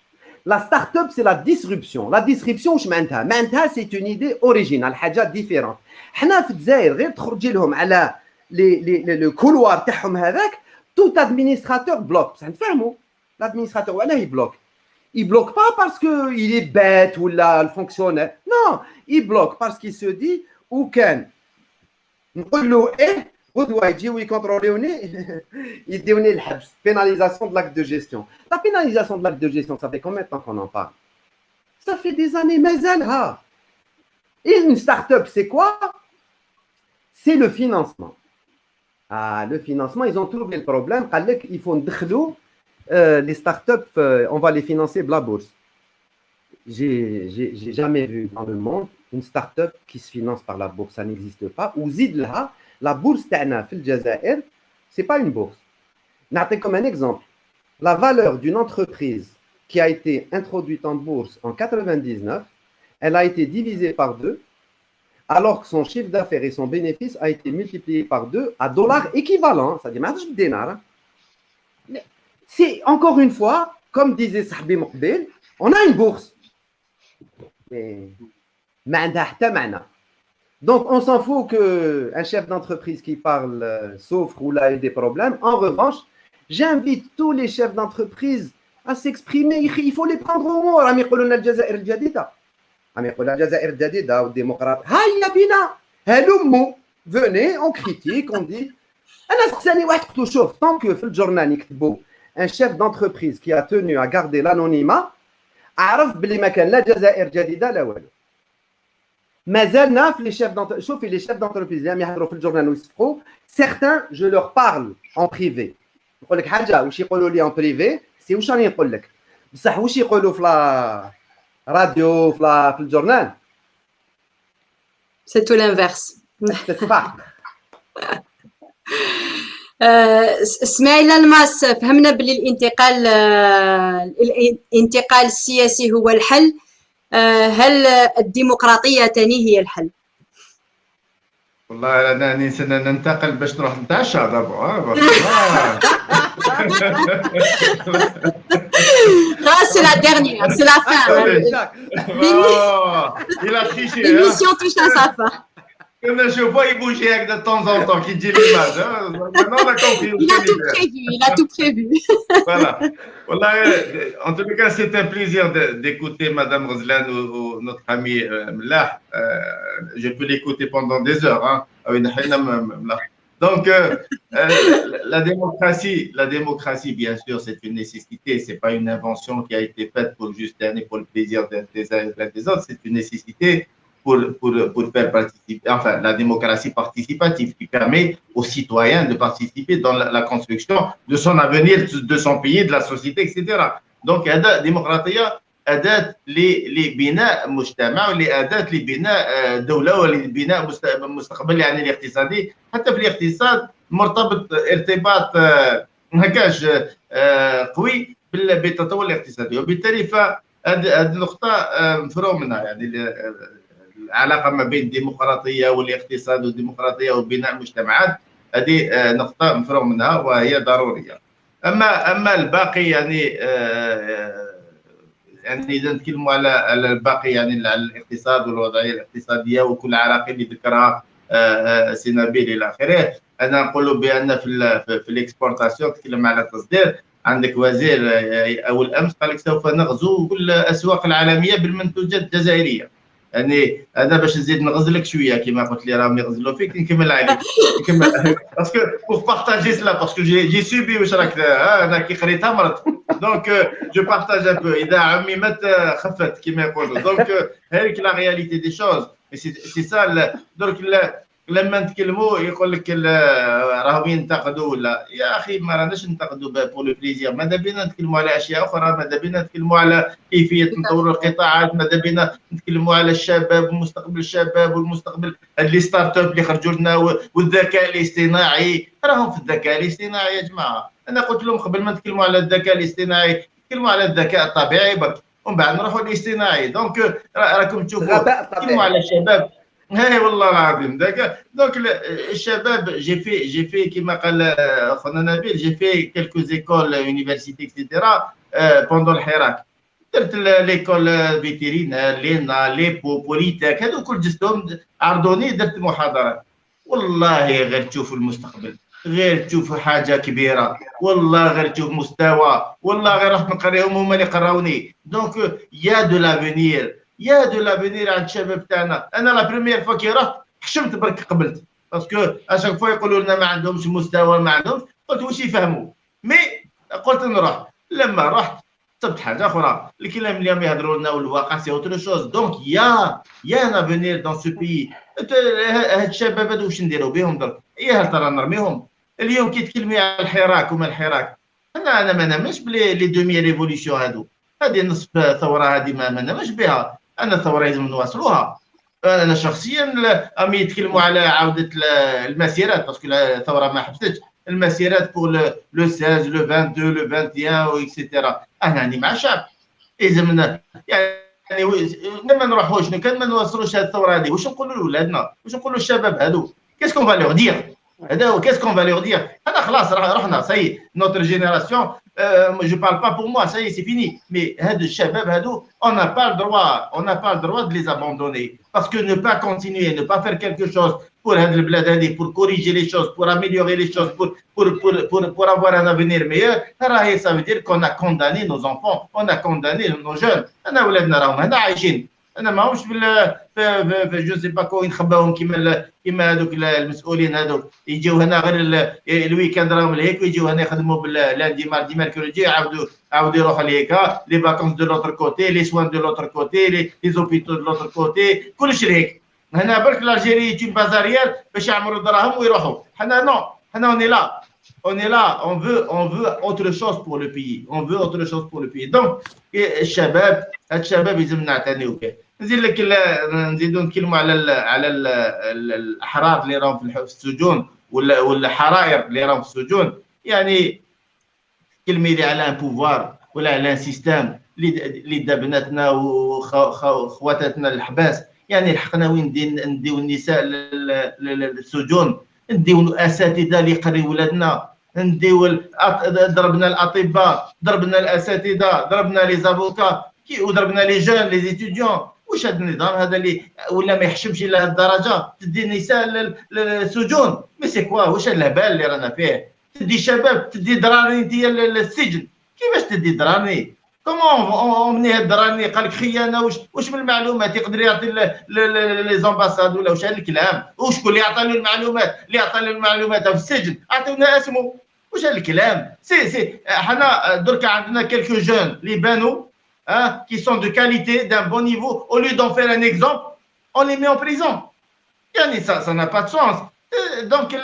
La startup, c'est la disruption. La disruption, واش معناتها؟ معناتها c'est une idée originale, حاجة différente. حنا في الجزائر غير تخرجي لهم على le couloir تاعهم هذاك, tout administrateur bloque. بصح نفهموا l'administrateur وعلاه يبلوك. Il ne bloque pas parce qu'il est bête ou là, le fonctionnaire. Non, il bloque parce qu'il se dit ou qu'un pénalisation de l'acte de gestion. La pénalisation de l'acte de gestion, ça fait combien de temps qu'on en parle? Ça fait des années, mais elle a. Et une start-up, c'est quoi? C'est le financement. Ah, le financement, ils ont trouvé le problème. Il faut les startups, on va les financer de la bourse. J'ai jamais vu dans le monde une start-up qui se finance par la bourse. Ça n'existe pas. Ou zidla, la bourse تاعنا في الجزائر, c'est pas une bourse. نعطي comme un exemple. La valeur d'une entreprise qui a été introduite en bourse en 99, elle a été divisée par 2, alors que son chiffre d'affaires et son bénéfice a été multiplié par 2 à dollars équivalents. C'est-à-dire, c'est encore une fois, comme disait Sahbi Moukbel, on a une bourse. Mais donc, on s'en fout qu'un chef d'entreprise qui parle souffre ou a eu des problèmes. En revanche, j'invite tous les chefs d'entreprise à s'exprimer. Il faut les prendre au mot. Venez, on critique, on dit. Tant que le journal un chef d'entreprise qui a tenu à garder l'anonymat, عرف بلي ما كان لا جزائر جديده لا والو. مازالنا في les chefs d'entreprise اللي عم يهضروا في الجورنال ويصفقوا, certains je leur parle en privé. نقول لك حاجه واش يقولوا لي en privé, سي واش راني نقول لك. بصح واش يقولوا في لا راديو في الجورنال, c'est tout l'inverse. تسمع. اسماعيل الماس, فهمنا باللي الانتقال السياسي هو الحل. هل الديمقراطية تاني هي الحل؟ والله انا نسينا ننتقل باش نروح نتعشى دابا. C'est la dernière, c'est la fin. L'émission touche à sa fin. Je vois il bouger de temps en temps, qui dit l'image. Maintenant, on a compris. Il a tout prévu. Voilà. Voilà. En tout cas, c'est un plaisir d'écouter Madame Rozlan ou notre ami Mlah. Je peux l'écouter pendant des heures. Hein. Donc, la démocratie, bien sûr, c'est une nécessité. C'est pas une invention qui a été faite pour juste pour le plaisir des uns et des autres. C'est une nécessité pour faire participer, enfin, la démocratie participative qui permet aux citoyens de participer dans la construction de son avenir, de son pays, de la société, etc. Donc, la démocratie أداة لبناء مجتمع ولأداة لبناء دولة ولبناء مستقبل يعني الاقتصادي. حتى في الاقتصاد مرتبط ارتباط هكاش قوي بالتطور الاقتصادي, وبالتالي فهذه النقطة مفروغ منها. يعني العلاقة ما بين الديمقراطية والاقتصاد والديمقراطية وبناء مجتمعات, هذه نقطة مفروغ منها وهي ضرورية. أما الباقي يعني إذا نتكلموا على الباقي, يعني على الاقتصاد والوضعية الاقتصادية وكل العراقيل اللي ذكرها سي نبيل إلى آخره, أنا نقول بأن في الإكسبورتاسيون تكلم على التصدير. عندك وزير أول أمس قال لك سوف نغزو كل الأسواق العالمية بالمنتوجات الجزائرية. يعني انا باش نزيد نغزلك شويه كما قلت لي راهم يغزلوا فيك, نكمل عليك باسكو بور بارطاجي سلا باسكو جي سوبي واش راك انا كي قريتها مرض. دونك جو بارطاج ان بو, اذا عممت خفت كما يقولوا. دونك هذيك لا رياليتي دي شوز, سي سا. درك لما نتكلموا يقول لك راهم ينتقدوا, ولا يا اخي ما راناش ننتقدوا بور لو بليزير. ماذا بينا نتكلموا على اشياء اخرى, ماذا بينا نتكلموا على كيفيه نطور القطاعات, ماذا بينا نتكلموا على الشباب ومستقبل الشباب والمستقبل لي ستارت اب اللي خرجوا لنا والذكاء الاصطناعي. راهم في الذكاء الاصطناعي يا جماعه. انا قلت لهم قبل ما نتكلموا على الذكاء الاصطناعي نتكلموا على الذكاء الطبيعي برك. ومن بعد نروحوا للاصطناعي. دونك راكم تشوفوا غباء كيما طبيعي. على الشباب. هاي والله العظيم دونك الشباب جي في كيما قال خونا نبيل، جي في كيلكو زيكول يونيفرسيتي اكسيتيرا بوندون الحراك. درت ليكول فيتيرينير لينا ليبو بوليتاك هذو كل جستهم عرضوني، درت محاضرات. والله غير تشوفوا المستقبل، غير تشوفوا حاجه كبيره، والله غير تشوف مستوى، والله غير رحت نقريهم هما اللي قراوني. دونك يا دو لافونير، يا دو لافونير عند الشباب تاعنا. انا لا بريمير فوا كي رحت حشمت برك قبلت، باسكو اشاك فوا يقولوا لنا ما عندهمش مستوى ما عندهمش، قلت واش يفهموا. مي قلت نروح، لما رحت صبت حاجه اخرى. الكلام اللي راهم يهضروا لنا والواقع سي اوتر شوز. دونك يا نافونير دون سو بي. هاد الشباب هادو واش نديروا بهم درك؟ يا هل ترى نرميهم؟ اليوم كي تكلمي على الحراك وما الحراك، انا ما نامنش بلي لي دومي ريفوليسيون هادو، هذه نصف ثوره هذه ما نامنش بها. انا ثوره لازم نواصلوها. انا شخصيا امي يتكلموا على عوده المسيرات، باسكو الثوره ما حبستش المسيرات بور لو 16 لو 22 لو 21 اكسيتيرا. انا راني مع الشعب، لازم يعني لما نروحوش كان ما نوصلوش هذه الثوره هذه. واش نقولوا لولادنا؟ واش نقولوا للشباب هذو؟ كيسكون فا لور دير؟ هذا هو كيسكون فا لور دير. انا خلاص رحنا سي نوتر جينيراسيون. جو بارل با بور موا سي سي فيني. مي هاد الشباب هادو on n'a pas le droit de les abandonner, parce que ne pas continuer, ne pas faire quelque chose pour هاد البلاد هذه, pour corriger les choses, pour améliorer les choses, pour avoir un avenir meilleur, راهي ça veut dire qu'on a condamné nos enfants, on a condamné nos jeunes. انا ولادنا راهم هنا عايشين، انا ماهمش في جو سي با كو نخباهم كيما هذوك المسؤولين هذوك يجيو هنا غير الويكاند راهم لهيك، ويجيو هنا يخدموا باللاندي ماردي ميركوريدي، عاودوا يروحوا لهيكا لي فاكونس دو لوتر كوتي، لي سوان دو لوتر كوتي، لي زوبيتو دو لوتر كوتي، كلشي لهيك. هنا برك الجيري تي بازاريال باش يعمروا الدراهم ويروحوا. حنا نو، حنا on est là, on veut autre chose pour le pays, on veut autre chose pour le pays. Donc الشباب لازم نعتنيوا به. نزيدوا نتكلموا على الاحرار اللي راهم في السجون ولا الحرائر اللي راهم في السجون. يعني كلمي لي على ان بوفوار ولا على ان سيستم اللي دا بناتنا وخواتاتنا الحباس. يعني لحقنا وين نديو النساء للسجون، نديو اساتذه اللي يقريو ولادنا، نديو ضربنا الاطباء، ضربنا الاساتذه، ضربنا لي زافوكا وضربنا لي جون لي ستوديون. واش هذا النظام هذا اللي ولا ما يحشمش الى هذه الدرجه؟ تدي النساء للسجون، مي سي كوا؟ واش الهبال اللي رانا فيه؟ تدي شباب، تدي دراري انت للسجن. كيفاش تدي دراري؟ كومون مني هاد الدراري؟ قال لك خيانه. واش من المعلومات يقدر يعطي لي زامباساد ولا واش هذا الكلام؟ وشكون اللي عطى له المعلومات؟ اللي عطى له المعلومات في السجن عطيونا اسمه. واش هذا الكلام؟ سي حنا درك عندنا كيلكو جون اللي بانوا qui sont de qualité, d'un bon niveau, au lieu d'en faire un exemple, on les met en prison. يعني ça n'a pas de sens. Donc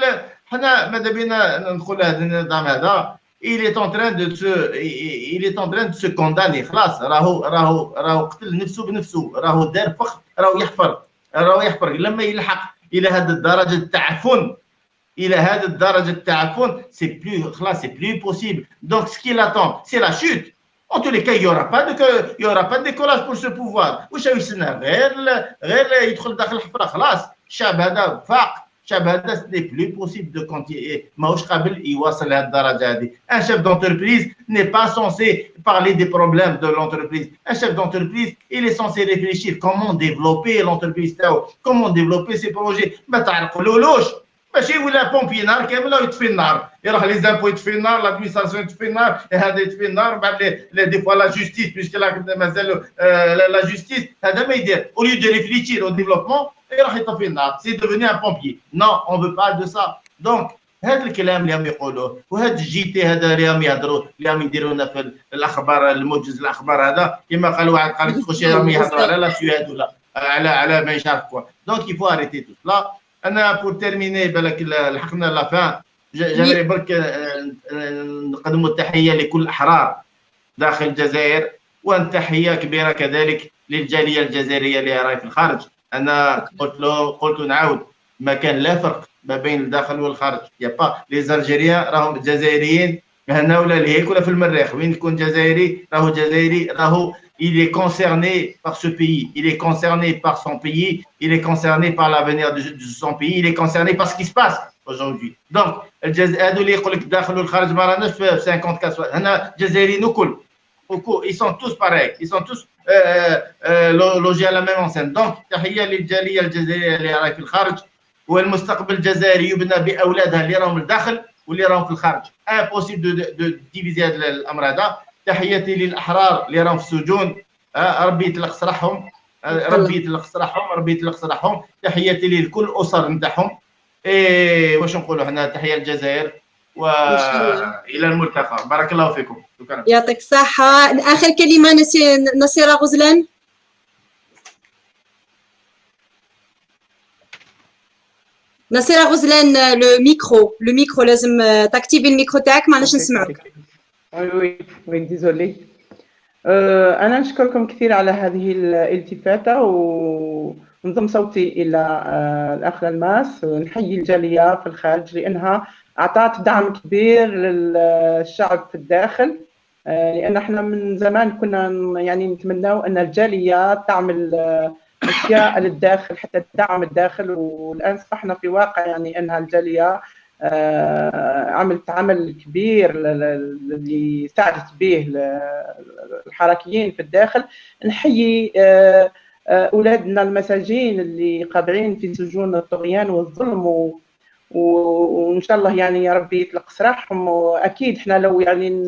حنا ماذا بينا ندخل هذا النظام هذا؟ il est en train de se condamner. خلاص راهو قتل نفسه بنفسه، راهو دار فخ، راهو يحفر لما يلحق الى هذه الدرجه التعفن. c'est plus possible. Donc ce qu'il attend c'est la chute. En tous les cas, il n'y aura pas de décollage pour ce pouvoir. واش يستنى غير يدخل داخل الحفره. خلاص الشعب هذا فاق، الشعب هذا سي بلو بوسيبل دو كونتي، ماهوش قابل يواصل لهذه الدرجه هذه. ان شيف d'entreprise n'est pas censé parler des problèmes de l'entreprise. Un chef d'entreprise, il est censé réfléchir comment développer l'entreprise تاعو، comment développer ses projets. ما تعرقلولوش ماشي ولا بومبي نار كامله ويطفي النار، يروح لي زامبو يطفي النار، لادمينستراسيون يطفي النار، هذا يطفي النار، بعد دي فوا لا جوستيس بيسك مازال لا جوستيس هذا ما يدير. او ليو دو ريفليتشير او ديفلوبمون يروح يطفي النار. سي دوفوني ان بومبي. نو اون فو با دو سا. دونك هذا الكلام اللي هم يقولوه وهذا الجيتي هذا اللي هم يهضروا اللي هم يديرونا في الاخبار، الموجز الاخبار هذا كما قال واحد قال لك تخش هم يهضروا على لا سويد ولا على ما يعرف كوا. دونك يفو اريتي تو سلا. انا بور تيرميني بالك لحقنا لا فان، جابري برك نقدموا التحيه لكل الاحرار داخل الجزائر، وتحيه كبيره كذلك للجاليه الجزائريه اللي راهي في الخارج. انا قلت نعاود، ما كان لا فرق ما بين الداخل والخارج. يا با لي زالجيريان راهم جزائريين هنا ولا لهيك ولا في المريخ، وين يكون جزائري راهو جزائري، راهو il est concerné par ce pays, il est concerné par son pays, il est concerné par l'avenir de son pays, il est concerné par ce qui se passe aujourd'hui. Donc, هادو اللي يقول لك الداخل والخارج ما راناش في 54 هنا الجزائريين الكل ils sont tous pareils, ils sont tous logés à la même enseigne. Donc, تحية للجالية الجزائرية اللي راهي في الخارج، والمستقبل الجزائري يبنى بأولادها اللي راهم الداخل واللي راهم في الخارج. impossible دو ديفيزي هذا الأمر هذا. تحياتي للأحرار اللي راهم في السجون، ربي يطلق سراحهم، ربي يطلق سراحهم، ربي يطلق سراحهم. تحياتي لكل الأسر نتاعهم. واش نقولوا حنا، تحية للجزائر والى الملتقى. بارك الله فيكم. شكرا. يعطيك الصحة. آخر كلمة نصيرة غزلان. نصيرة غزلان، لو ميكرو لازم تاكتيفي الميكرو تاعك، معليش نسمعك. وي ديزولي. أنا نشكركم كثير على هذه الالتفاتة، ونضم صوتي إلى الأخ الماس. نحيي الجالية في الخارج لأنها أعطت دعم كبير للشعب في الداخل، لأن احنا من زمان كنا يعني نتمناو أن الجالية تعمل أشياء للداخل حتى تدعم الداخل، والآن أصبحنا في واقع يعني أنها الجالية عملت عمل كبير اللي ساعدت به الحركيين في الداخل. نحيي أولادنا المساجين اللي قابعين في سجون الطغيان والظلم، وإن شاء الله يعني يا ربي يطلق سراحهم. وأكيد إحنا لو يعني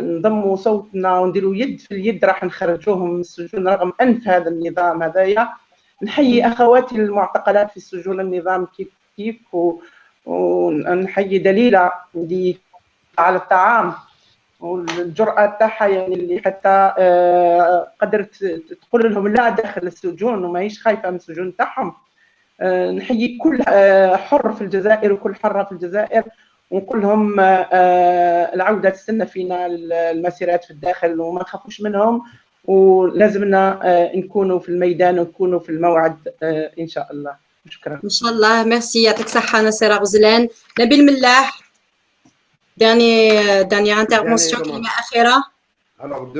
نضموا صوتنا ونديروا يد في اليد راح نخرجوهم من السجون رغم أنف هذا النظام هذايا. نحيي أخواتي المعتقلات في سجون النظام كيف ونحيي دليلة اللي على الطعام والجرأة تاعها، يعني اللي حتى قدرت تقول لهم لا داخل السجون وما هيش خايفة من السجون تاعهم. نحيي كل حر في الجزائر وكل حرة في الجزائر، ونقول لهم العودة تستنى فينا المسيرات في الداخل وما نخافوش منهم، ولازمنا نكونوا في الميدان ونكونوا في الموعد إن شاء الله. شكرا. إن شاء الله. ميرسي، يعطيك الصحة نصيرة غزلان. نبيل ملاح، dernière intervention، كلمة أخيرة. Alors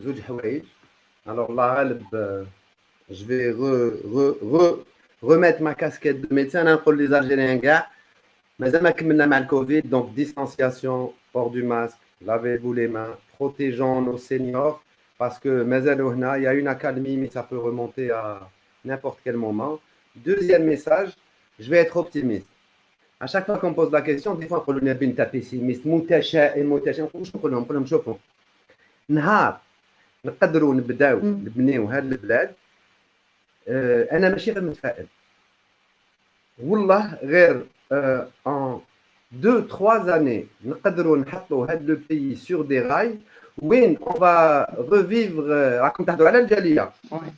زوج حوايج. Alors الله غالب je vais remettre ma casquette de médecin. نقول les Algériens كاع مازال ما كملنا مع الكوفيد، donc distanciation, port du masque, lavez-vous les mains, protégeons nos seniors parce que مازالوا هنا. Il y a une accalmie mais ça peut remonter à n'importe quel moment. Deuxième message, je vais être optimiste. À chaque fois qu'on pose la question, des fois on dit que tu es pessimiste, متشائم. نقول لهم شوفوا، نهار نقدروا نبداو نبنيو هذه البلاد، انا ماشي غير متفائل والله، غير en 2-3 années نقدروا نحطوا هذا لو بيي sur des rails وين on va revivre. راكم تهضروا على الجاليه،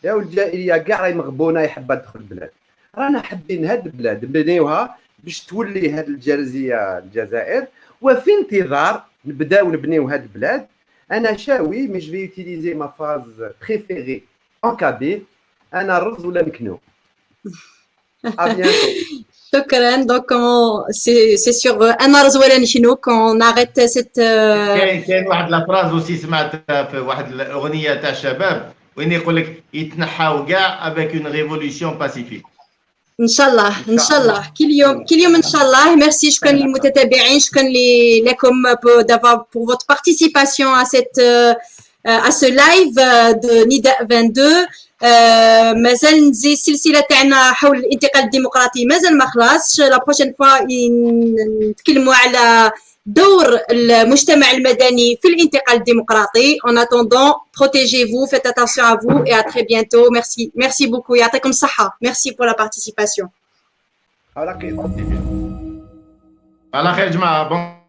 يا الجاليه كاع راهي مغبونه يحب تدخل البلاد. رانا حابين هذه البلاد نبنيوها باش تولي هذه الجرزيه الجزائر، وفي انتظار نبداو نبنيو هذه البلاد. انا شاوي مش في utiliser ma phrase préférée en kabyle، انا الرز ولا نكنو. شكرا. دونك سي سور انا رز ولا نكنو كون ناريت سيت. كاين واحد لافراز وسي سمعتها في واحد الاغنيه تاع شباب وين يقول لك يتنحاو كاع افيك اون ريفولوسيون باسيفيك. ان شاء الله ان شاء الله كل يوم ان شاء الله. ميرسي، شكرا للمتتابعين، شكرا لكم pour votre participation à ce live de نداء 22. مازال نزيد السلسله تاعنا حول الانتقال الديمقراطي، مازال ما خلاصش. لا بروشين فوا نتكلموا على دور المجتمع المدني في الانتقال الديمقراطي. En attendant, protégez-vous, faites attention à vous et à très bientôt. Merci beaucoup. يعطيكم الصحة. Merci pour la participation. على خير جماعة.